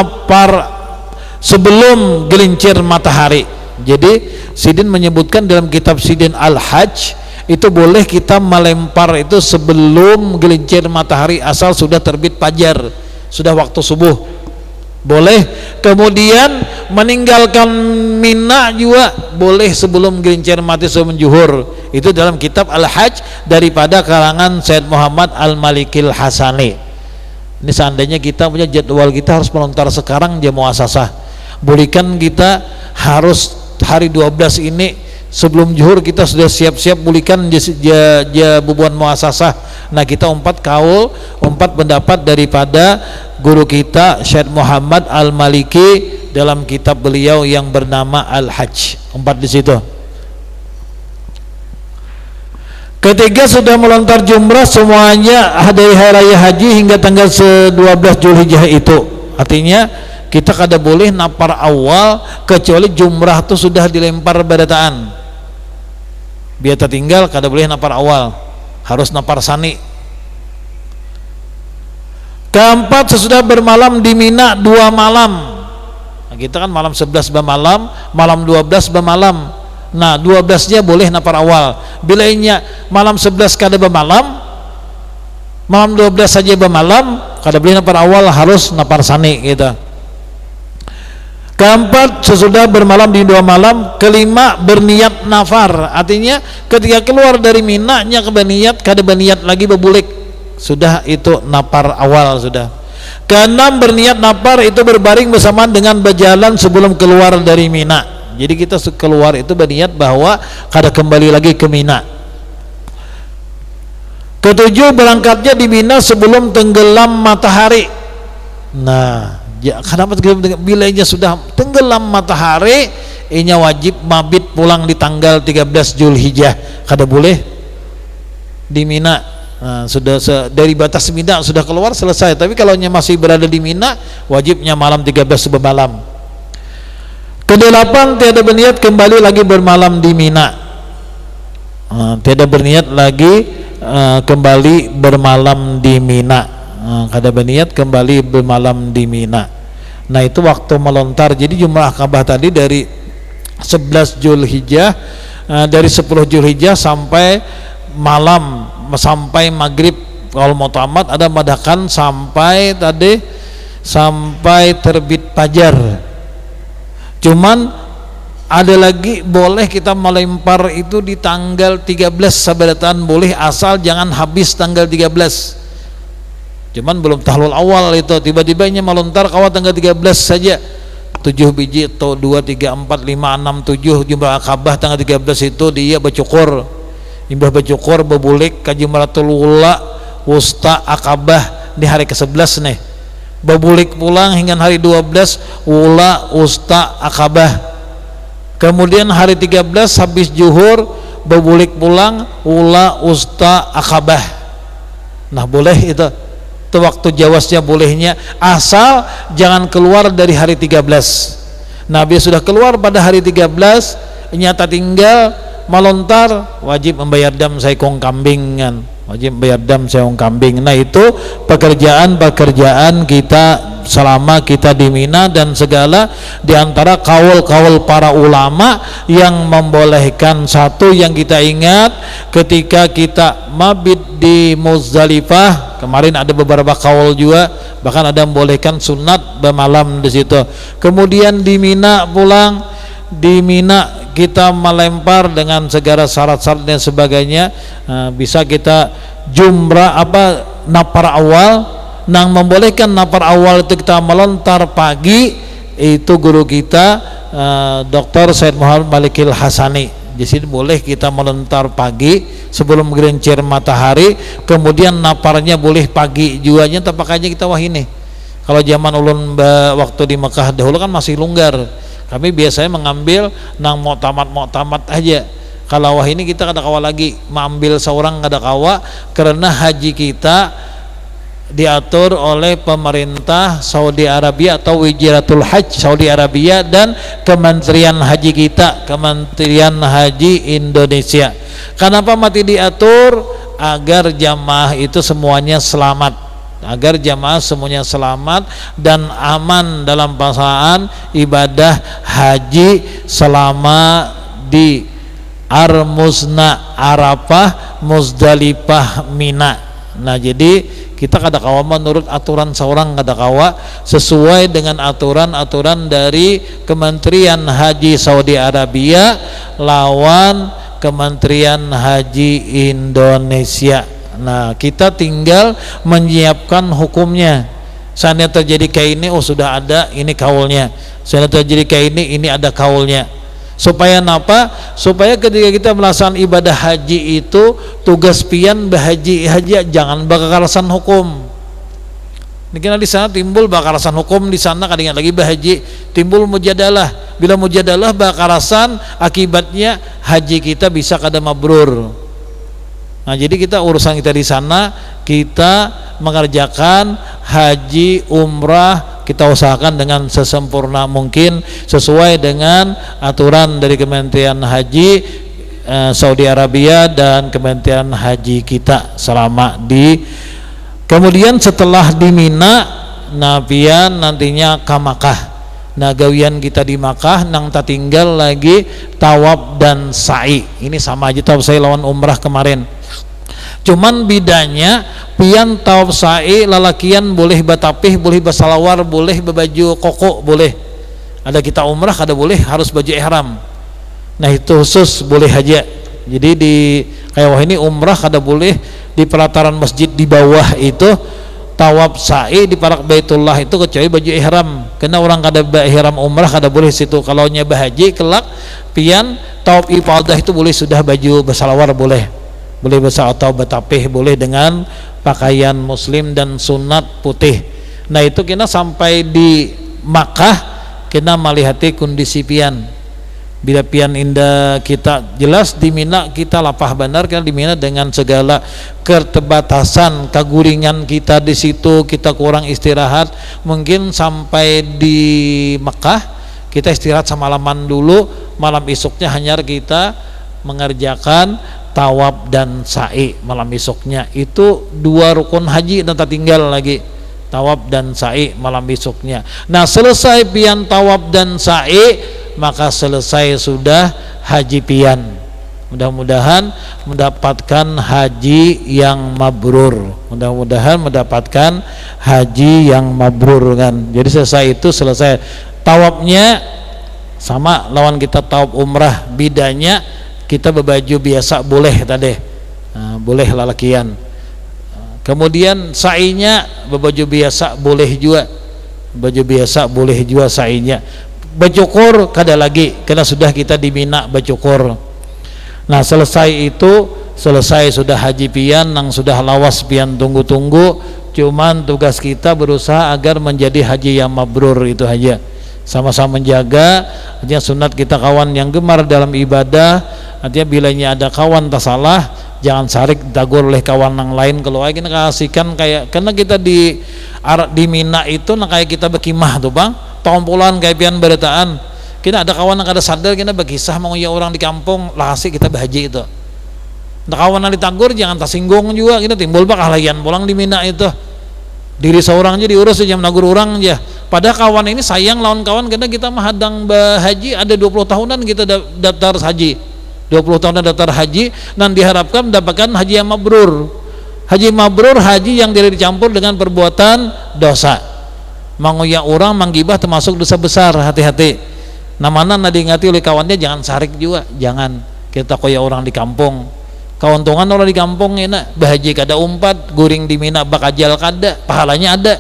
gelincir matahari. Jadi Sidin menyebutkan dalam kitab Sidin Al-Hajj itu boleh kita melempar itu sebelum gelincir matahari asal sudah terbit fajar, sudah waktu subuh boleh. Kemudian meninggalkan Mina juga boleh sebelum gelincir matahari sebelum zuhur. Itu dalam kitab Al-Hajj daripada kalangan Said Muhammad Al-Malikil Hasani. Ini seandainya kita punya jadwal kita harus melontar sekarang jam muasasah, bulikan kita harus hari 12 ini sebelum zuhur kita sudah siap-siap bulikan bubuan muasasah. Nah, kita umpat kaul, umpat pendapat daripada guru kita Syekh Muhammad Al-Maliki dalam kitab beliau yang bernama Al-Hajj. Umpat di situ. Ketika sudah melontar jumrah semuanya dari hari raya haji hingga tanggal 12 Zulhijjah itu, artinya kita kada boleh napar awal kecuali jumrah itu sudah dilempar badataan. Biar tertinggal kada boleh napar awal, harus napar sani. Keempat, sesudah bermalam di Mina 2 malam. Nah, kita kan malam 11 bermalam, malam 12 bermalam. Nah 12-nya boleh napar awal. Bila inya malam 11 kada bermalam, malam 12 saja bermalam, kada boleh napar awal, harus napar sani gitu. Keempat, sesudah bermalam di 2 malam. Kelima, berniat nafar, artinya ketika keluar dari Mina nya berniat, kada berniat lagi berbulik, sudah itu napar awal sudah. Keenam, berniat napar itu berbaring bersamaan dengan berjalan sebelum keluar dari Mina. Jadi kita keluar itu berniat bahwa kada kembali lagi ke Mina. Ketujuh, berangkatnya di Mina sebelum tenggelam matahari. Nah, ya, kenapa bila sudah tenggelam matahari, inya wajib mabit pulang di tanggal 13 Zulhijjah. Kada boleh di Mina. Nah, sudah dari batas Mina sudah keluar selesai. Tapi kalau masih berada di Mina, wajibnya malam 13 bermalam. Kedelapan, tiada berniat kembali lagi bermalam di Mina. Tiada berniat lagi kembali bermalam di Mina. Kada berniat kembali bermalam di Mina. Nah itu waktu melontar. Jadi jumrah Akabah tadi dari 11 Zulhijjah, dari 10 Zulhijjah sampai malam, sampai maghrib. Kalau mau tamat ada madakan sampai tadi sampai terbit fajar. Cuman ada lagi boleh kita melempar itu di tanggal 13 sabadatan boleh, asal jangan habis tanggal 13. Cuman belum tahlul awal itu, tiba-tiba ini melontar kawat tanggal 13 saja, 7 biji atau 2, 3, 4, 5, 6, 7 jumlah Akabah tanggal 13 itu dia bercukur, imbah bercukur berbulik ke Jumratul Ula Wusta Akabah di hari ke-11 nih, berbulik pulang hingga hari 12 Ula Usta Akabah. Kemudian hari 13 habis zuhur berbulik pulang Ula Usta Akabah. Nah boleh itu waktu jawasnya bolehnya, asal jangan keluar dari hari 13. Nah bila sudah keluar pada hari 13 nyata tinggal melontar, wajib membayar dam saikong kambing kan, wajib bayar dam seong kambing. Nah itu pekerjaan kita selama kita di Mina, dan segala diantara kaul-kaul para ulama yang membolehkan. Satu yang kita ingat ketika kita mabit di Muzdalifah kemarin ada beberapa kaul juga, bahkan ada membolehkan sunat bermalam di situ. Kemudian di Mina pulang, di Mina kita melempar dengan segala syarat-syarat dan sebagainya. Bisa kita jumrah napar awal. Nang membolehkan napar awal itu kita melontar pagi, itu guru kita Dr. Said Muhammad Malikil Hasani. Di sini boleh kita melontar pagi sebelum gelincir matahari, kemudian naparnya boleh pagi juanya, tapaknya kita wahini. Kalau zaman ulun waktu di Mekah dahulu kan masih longgar, kami biasanya mengambil nang mau tamat aja. Kalau wah ini kita kada kawa lagi mengambil seorang, kada kawa, karena haji kita diatur oleh pemerintah Saudi Arabia atau Wizaratul Hajj Saudi Arabia dan Kementerian Haji kita, Kementerian Haji Indonesia. Kenapa mati diatur? Agar jamaah itu semuanya selamat, agar jamaah semuanya selamat dan aman dalam pelaksanaan ibadah haji selama di Armusna, Arafah, Muzdalifah, Mina. Nah jadi kita kada kawa menurut aturan seorang, kada kawa sesuai dengan aturan-aturan dari Kementerian Haji Saudi Arabia lawan Kementerian Haji Indonesia. Nah kita tinggal menyiapkan hukumnya. Seandainya terjadi kayak ini, oh sudah ada ini kaulnya. Seandainya terjadi kayak ini ada kaulnya. Supaya apa? Supaya ketika kita melaksanakan ibadah haji itu tugas pian berhaji jangan bakarasan hukum. Mungkin di sana timbul bakarasan hukum, di sana kadang lagi berhaji timbul mujadalah. Bila mujadalah bakarasan, akibatnya haji kita bisa kada mabrur. Nah, jadi kita urusan kita di sana, kita mengerjakan haji umrah, kita usahakan dengan sesempurna mungkin sesuai dengan aturan dari Kementerian Haji Saudi Arabia dan Kementerian Haji kita selama di. Kemudian setelah di Mina, nabian nantinya ke Makkah. Nah, gawian kita di Makkah nang tak tinggal lagi tawaf dan sa'i. Ini sama aja tawaf sa'i lawan umrah kemarin. Cuman bedanya pian tawaf sa'i lalakian boleh batapih, boleh basalawar, boleh bebaju koko, boleh. Ada kita umrah kada boleh, harus baju ihram. Nah, itu khusus boleh aja. Jadi di kayak wah ini umrah kada boleh di pelataran masjid di bawah itu tawaf sa'i di parak Baitullah itu kecuali baju ihram. Karena orang kada ihram umrah kada boleh situ. Kalau nyebah haji kelak pian tawaf ifadah itu boleh sudah baju basalawar boleh. Boleh basah atau batapih boleh dengan pakaian muslim dan sunat putih. Nah, itu kita sampai di Makkah kita melihati kondisi pian. Bila pian indah kita jelas di Mina kita lapah benar, karena di Mina dengan segala keterbatasan keguringan kita di situ kita kurang istirahat. Mungkin sampai di Makkah kita istirahat semalaman dulu, malam esoknya hanya kita mengerjakan tawaf dan sa'i malam besoknya. Itu 2 rukun haji dan tak tinggal lagi tawaf dan sa'i malam besoknya. Nah, selesai pian tawaf dan sa'i maka selesai sudah haji pian. Mudah-mudahan mendapatkan haji yang mabrur. Mudah-mudahan mendapatkan haji yang mabrur kan. Jadi selesai itu selesai tawafnya sama lawan kita tawaf umrah, bedanya kita berbaju biasa boleh tadi, boleh lalakian. Kemudian sa'inya berbaju biasa boleh juga, baju biasa boleh juga sa'inya. Bacukur kada lagi karena sudah kita di Mina bacukur. Nah, selesai itu selesai sudah haji pian nang sudah lawas pian tunggu-tunggu. Cuman tugas kita berusaha agar menjadi haji yang mabrur itu aja. Sama-sama menjaga artinya sunat kita kawan yang gemar dalam ibadah. Artinya bilanya ada kawan tak salah, jangan sarik dagur oleh kawan yang lain. Kalau kita kasihkan kayak karena kita di Mina itu nah kayak kita berkimah tuh bang, tahun puluhan kayak pian beritaan. Kita ada kawan yang kada sadar kita berkisah mau ya orang di kampung lahasi kita bahaji itu. Nah, kawan yang ditagur jangan tersinggung juga, kita timbul bakal lagian pulang di Mina itu. Diri seorang aja diurus aja menagur orang aja. Padahal kawan ini sayang lawan kawan karena kita menghadang bahaji ada 20 tahunan kita daftar haji. 20 tahun daftar haji dan diharapkan mendapatkan haji yang mabrur. Haji mabrur haji yang tidak dicampur dengan perbuatan dosa. Mengoyak orang menggibah termasuk dosa besar, hati-hati. Namanya diingati oleh kawannya jangan sarik juga, jangan kita koyak orang di kampung. Kauntungan orang di kampung enak, bahaji kada umpat, guring di Mina bakajal kada, pahalanya ada.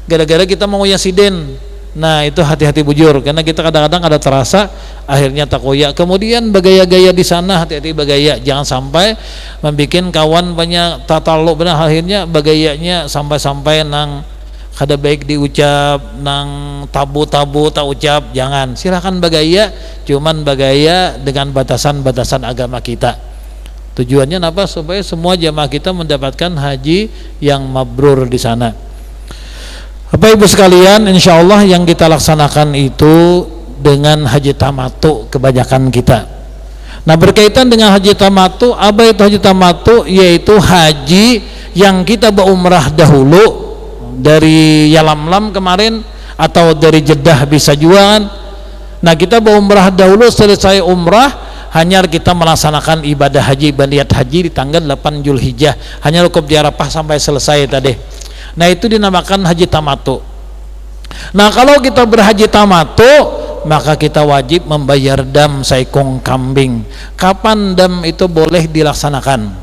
Gara-gara kita mau yasiden. Nah, itu hati-hati bujur karena kita kadang-kadang ada terasa akhirnya tak koyak. Kemudian bagaya-gaya di sana, hati-hati bagaya, jangan sampai membikin kawan banyak tataluk benar akhirnya bagayanya sampai-sampai nang kada baik diucap, nang tabu-tabu tak ucap, jangan. Silakan bagaya, cuman bagaya dengan batasan-batasan agama kita. Tujuannya apa? Supaya semua jamaah kita mendapatkan haji yang mabrur di sana. Bapak Ibu sekalian, insya Allah yang kita laksanakan itu dengan haji tamatu kebanyakan kita. Nah, berkaitan dengan haji tamatu, apa itu haji tamatu? Yaitu haji yang kita berumrah dahulu dari Yalamlam kemarin atau dari Jeddah bisa juga. Nah, kita berumrah dahulu, selesai umrah hanya kita melaksanakan ibadah haji, niat haji di tanggal 8 Zulhijjah, hanya cukup di Arafah sampai selesai tadi. Nah, itu dinamakan haji tamatu. Nah, kalau kita berhaji tamatu maka kita wajib membayar dam seekor kambing. Kapan dam itu boleh dilaksanakan?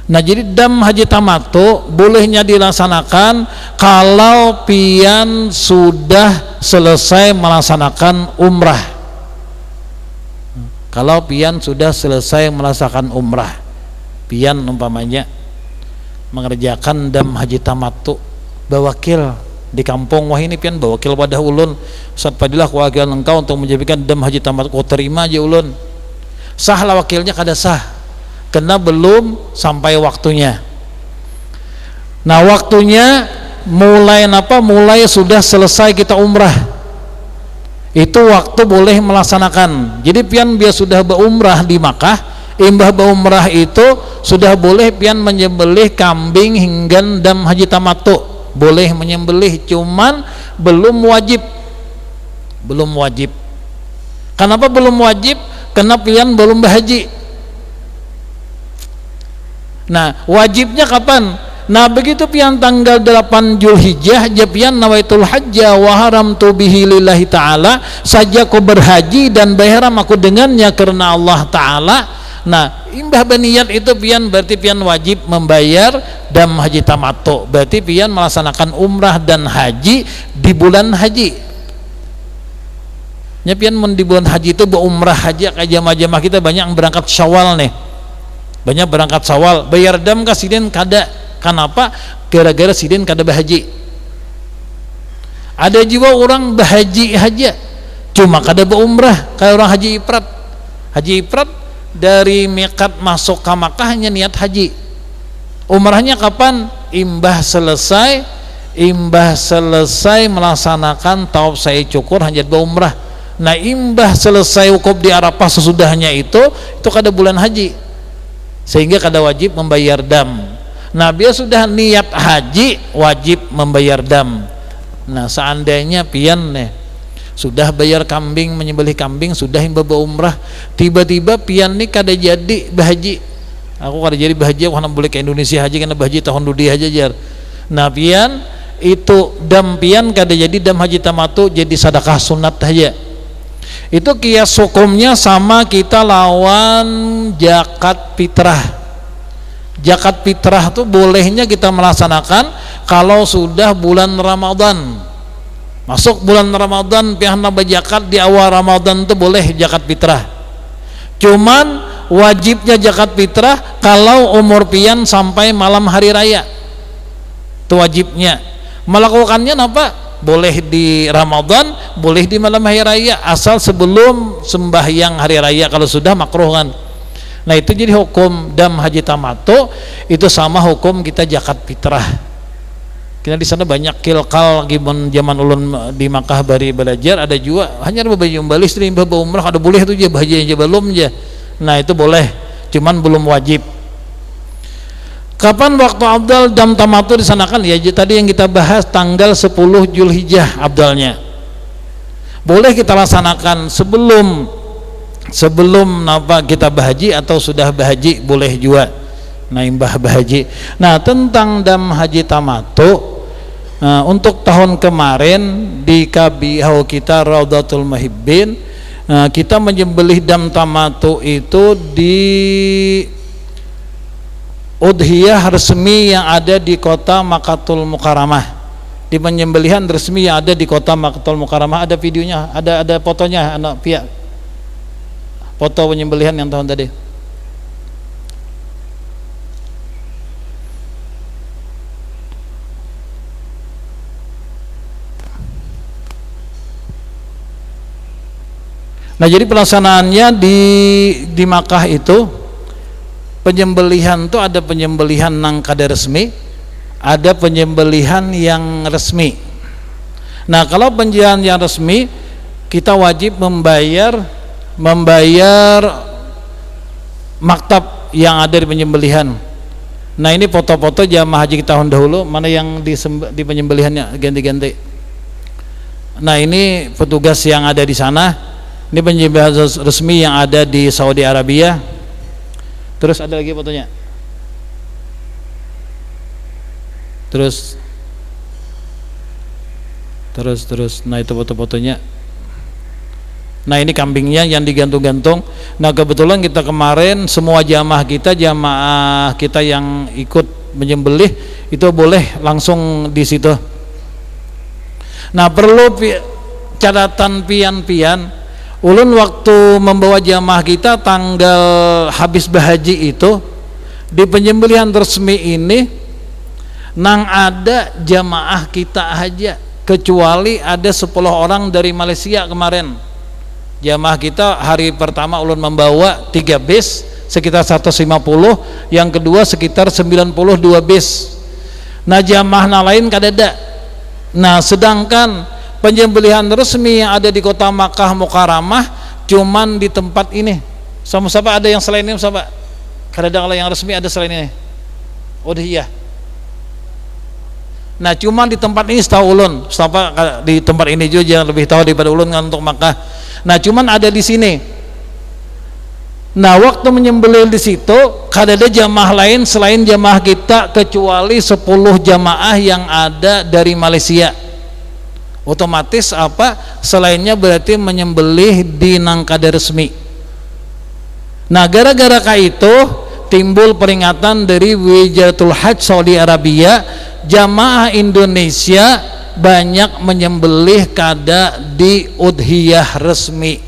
Nah, jadi dam haji tamatu bolehnya dilaksanakan kalau pian sudah selesai melaksanakan umrah. Kalau pian sudah selesai melaksanakan umrah, pian umpamanya mengerjakan dam haji tamatu bawakil di kampung, wah ini pian bawakil pada ulun, Ustaz Fadilah kewakilan engkau untuk menjadikan dam haji tamatu, kau terima aja ulun, sah lah wakilnya kada sah, karena belum sampai waktunya. Nah, waktunya mulai sudah selesai kita umrah, itu waktu boleh melaksanakan. Jadi pian biar sudah berumrah di Makkah, imbah berumrah itu sudah boleh pian menyembelih kambing hingga dam haji tamattu, boleh menyembelih, cuman belum wajib. Kenapa belum wajib? Karena pian belum berhaji. Nah, wajibnya kapan? Nah, begitu pian tanggal 8 Zulhijjah, pian nawaitul hajja wa haramtu bihi lillahi ta'ala, saja ku berhaji dan berihram aku dengannya karena Allah Ta'ala. Nah, imbah berniat itu pian berarti pian wajib membayar dam haji tamattu, berarti pian melaksanakan umrah dan haji di bulan haji. Pian di bulan haji itu berumrah haji, kayak jamaah-jamaah kita banyak yang berangkat Syawal nih, banyak berangkat Syawal, bayar dam ka sidin kada. Kenapa? Gara-gara sidin kada berhaji. Ada juga orang berhaji aja cuma kada berumrah, kayak orang haji ifrat dari miqat masuk ke Makkah hanya niat haji. Umrahnya kapan? Imbah selesai melaksanakan tawaf sa'i cukur hanya berumrah. Nah, imbah selesai wukuf di Arafah sesudahnya itu kada bulan haji, sehingga kada wajib membayar dam. Nah, biar sudah niat haji wajib membayar dam. Nah, seandainya pian sudah bayar kambing, menyembelih kambing, sudah imbah berumrah, tiba-tiba pian nih kada jadi berhaji. Aku kada jadi berhaji, aku boleh ke Indonesia haji karena berhaji tahun dudi aja jar. Nah, pian itu dam pian kada jadi dam haji tamattu, jadi sedekah sunat aja. Itu kias hukumnya sama kita lawan zakat fitrah. Zakat fitrah tuh bolehnya kita melaksanakan kalau sudah bulan Ramadan. Masuk bulan Ramadan pihak nambah zakat di awal Ramadan itu boleh zakat fitrah. Cuman wajibnya zakat fitrah kalau umur pian sampai malam hari raya. Itu wajibnya. Melakukannya apa? Boleh di Ramadan, boleh di malam hari raya, asal sebelum sembahyang hari raya. Kalau sudah makruh kan. Nah, itu jadi hukum dam haji tamattu itu sama hukum kita zakat fitrah. Kita di sana banyak kilkal zaman ulun di Makkah bari belajar, ada juga hanya berbaju balik istri umrah ada boleh itu aja bahagia aja belum aja. Nah, itu boleh, cuman belum wajib. Kapan waktu abdal dam tamattu disanakan? Ya tadi yang kita bahas tanggal 10 Zulhijjah abdalnya. Boleh kita laksanakan sebelum kita berhaji atau sudah berhaji boleh juga. Nah, imbah berhaji. Nah, tentang dam haji tamattu, untuk tahun kemarin di Kabihau kita Raudatul Muhibbin, kita menyembelih dam tamattu itu di udhiyah resmi yang ada di kota Makkatul Mukarramah. Di penyembelihan resmi yang ada di kota Makkatul Mukarramah ada videonya, ada fotonya, anak pihak foto penyembelihan yang tahun tadi. Nah, jadi pelaksanaannya di Makkah itu penyembelihan itu ada penyembelihan nang kada resmi, ada penyembelihan yang resmi. Nah, kalau penyembelihan yang resmi kita wajib membayar maktab yang ada di penyembelihan. Nah, ini foto-foto jamaah haji tahun dahulu, mana yang di penyembelihannya ganti-ganti. Nah, ini petugas yang ada di sana. Ini penyembelihan resmi yang ada di Saudi Arabia. Terus ada lagi fotonya. Terus. Nah, itu foto-fotonya. Nah, ini kambingnya yang digantung-gantung. Nah, kebetulan kita kemarin semua jamaah kita yang ikut menyembelih itu boleh langsung di situ. Nah, perlu catatan pian-pian. Ulun waktu membawa jamaah kita tanggal habis berhaji itu di penyembelihan resmi ini nang ada jamaah kita aja, kecuali ada 10 orang dari Malaysia kemarin. Jamaah kita hari pertama ulun membawa 3 bis, sekitar 150, yang kedua sekitar 92 bis. Nah jamaah lain kadada. Nah sedangkan penyembelihan resmi yang ada di kota Makkah Mukarramah cuman di tempat ini. Sama ada yang selain ini sama? Kadada kalau yang resmi ada selain ini. Udhiyah. Nah cuma di tempat ini setahu ulun, di tempat ini juga jangan lebih tahu daripada ulun kan untuk Makkah. Nah cuman ada di sini. Nah waktu menyembelih di situ kadada jamaah lain selain jamaah kita kecuali 10 jamaah yang ada dari Malaysia. Otomatis apa? Selainnya berarti menyembelih di nangkada resmi. Nah gara-gara itu timbul peringatan dari Wizaratul Hajj Saudi Arabia, jamaah Indonesia banyak menyembelih kada di udhiyah resmi.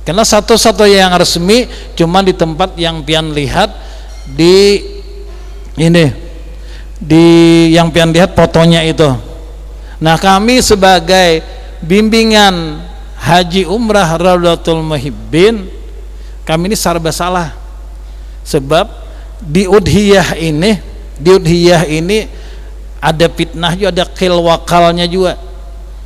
Karena satu-satunya yang resmi cuma di tempat yang pian lihat di ini, di yang pian lihat fotonya itu. Nah kami sebagai bimbingan haji umrah Raudatul Muhibbin, kami ini serba salah. Sebab di udhiyah ini ada fitnah juga, ada kilwakalnya juga.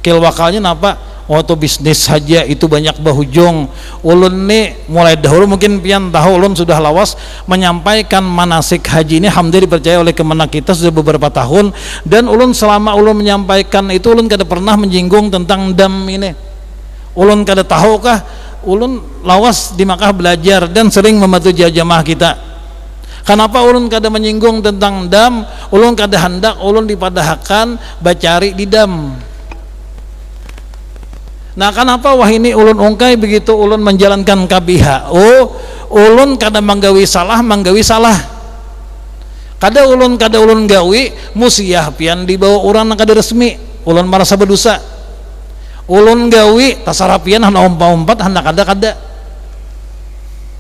Kilwakalnya kenapa? Waktu bisnis saja itu banyak bahujung. Ulun nih mulai dahulu mungkin pian tahu, ulun sudah lawas menyampaikan manasik haji ini, alhamdulillah dipercaya oleh Kemenak kita sudah beberapa tahun, dan ulun selama ulun menyampaikan itu ulun kada pernah menyinggung tentang dam ini. Ulun kada tahukah, ulun lawas di Makkah belajar dan sering membantu jamaah kita. Kenapa ulun kada menyinggung tentang dam? Ulun kada hendak ulun dipadahkan bacari di dam. Nah kenapa wah ini ulun ungkai begitu ulun menjalankan kabiha? Oh, ulun kada manggawi salah. Kada ulun gawi musiyah pian dibawa orang kada resmi, ulun merasa berdosa. Ulun gawi tasarapian hana ompat hana kada.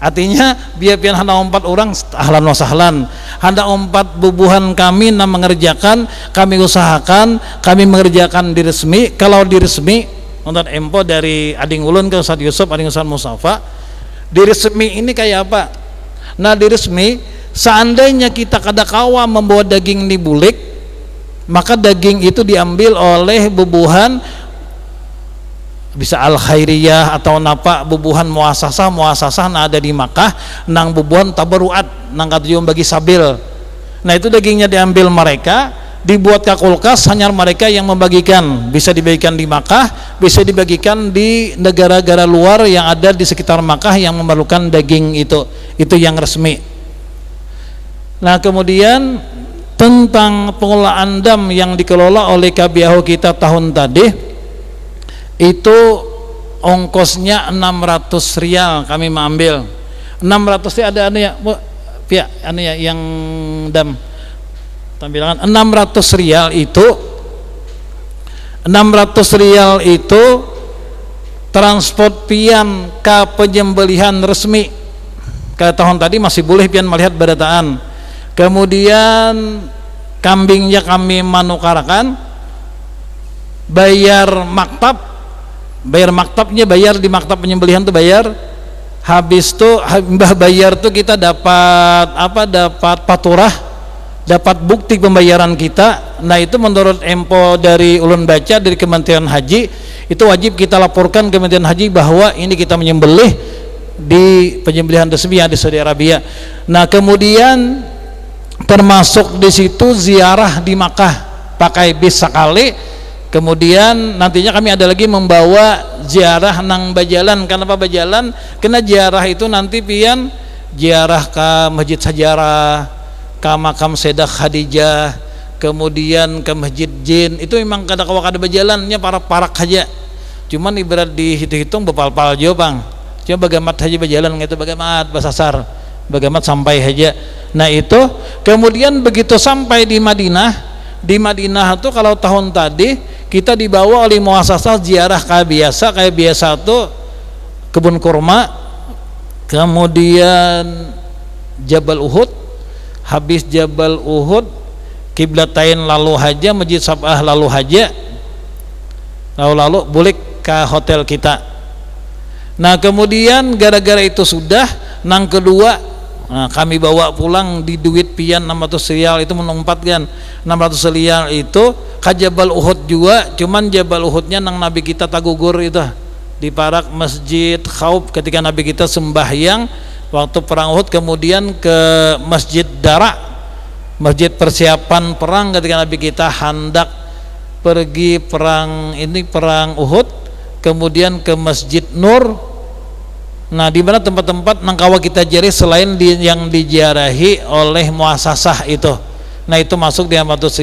Artinya biar pian hana ompat orang ahlan wa sahlan. Hana ompat bubuhan kami na mengerjakan, kami usahakan, kami mengerjakan di resmi. Kalau di resmi untuk empo dari ading ulun ke Ustaz Yusuf, ading Ustaz Mustafa, di resmi ini kayak apa? Nah di resmi seandainya kita kada kawa membawa daging nibulik, maka daging itu diambil oleh bubuhan bisa al khairiyah atau napa bubuhan muasasah na ada di Makkah, nang bubuhan tabaruat nang katujum bagi sabil. Nah itu dagingnya diambil mereka, dibuat ke kulkas, hanya mereka yang membagikan. Bisa dibagikan di Makkah, bisa dibagikan di negara-negara luar yang ada di sekitar Makkah yang memerlukan daging itu yang resmi. Nah kemudian tentang pengelolaan dam yang dikelola oleh KBAO kita tahun tadi, itu ongkosnya 600 rial kami mengambil. 600 rial ada ya pihak ya yang dam tampilan 600 rial itu transport pian ke penyembelihan resmi. Ke tahun tadi masih boleh pian melihat berataan. Kemudian kambingnya kami manukarakan, bayar maktabnya, bayar di maktab penyembelihan tuh bayar. Habis tuh bayar tuh kita dapat apa? Dapat paturah, dapat bukti pembayaran kita. Nah itu menurut empo dari ulun baca dari Kementerian Haji, itu wajib kita laporkan Kementerian Haji bahwa ini kita menyembelih di penyembelihan resmi di Saudi Arabia. Nah kemudian termasuk di situ ziarah di Makkah pakai bis sekali. Kemudian nantinya kami ada lagi membawa ziarah nang bajalan. Kenapa bajalan? Karena ziarah itu nanti pian ziarah ke Masjid Sajarah, ke makam Sayyidah Khadijah, kemudian ke Masjid Jin. Itu memang kada berjalannya parak aja. Cuman ibarat dihitung bepal-pal jo bang. Cuma bagamat haji berjalan gitu, bagamat basasar, bagamat sampai aja. Nah itu kemudian begitu sampai di Madinah tuh kalau tahun tadi kita dibawa oleh muasasah ziarah kayak biasa tuh kebun kurma, kemudian Jabal Uhud. Habis Jabal Uhud Kiblatain lalu haja, Masjid Sab'ah lalu haja, lalu balik ke hotel kita. Nah kemudian gara-gara itu sudah, nang kedua, nah, kami bawa pulang di duit pian 600 rial itu menempatkan 600 rial itu ke Jabal Uhud juga, cuman Jabal Uhudnya nang Nabi kita tagugur itu di parak Masjid Khauf ketika Nabi kita sembahyang waktu perang Uhud, kemudian ke Masjid Dara, masjid persiapan perang ketika Nabi kita hendak pergi perang Uhud, kemudian ke Masjid Nur. Nah di mana tempat-tempat nangkawa kita jari selain yang diziarahi oleh muasasah itu, nah itu masuk di 600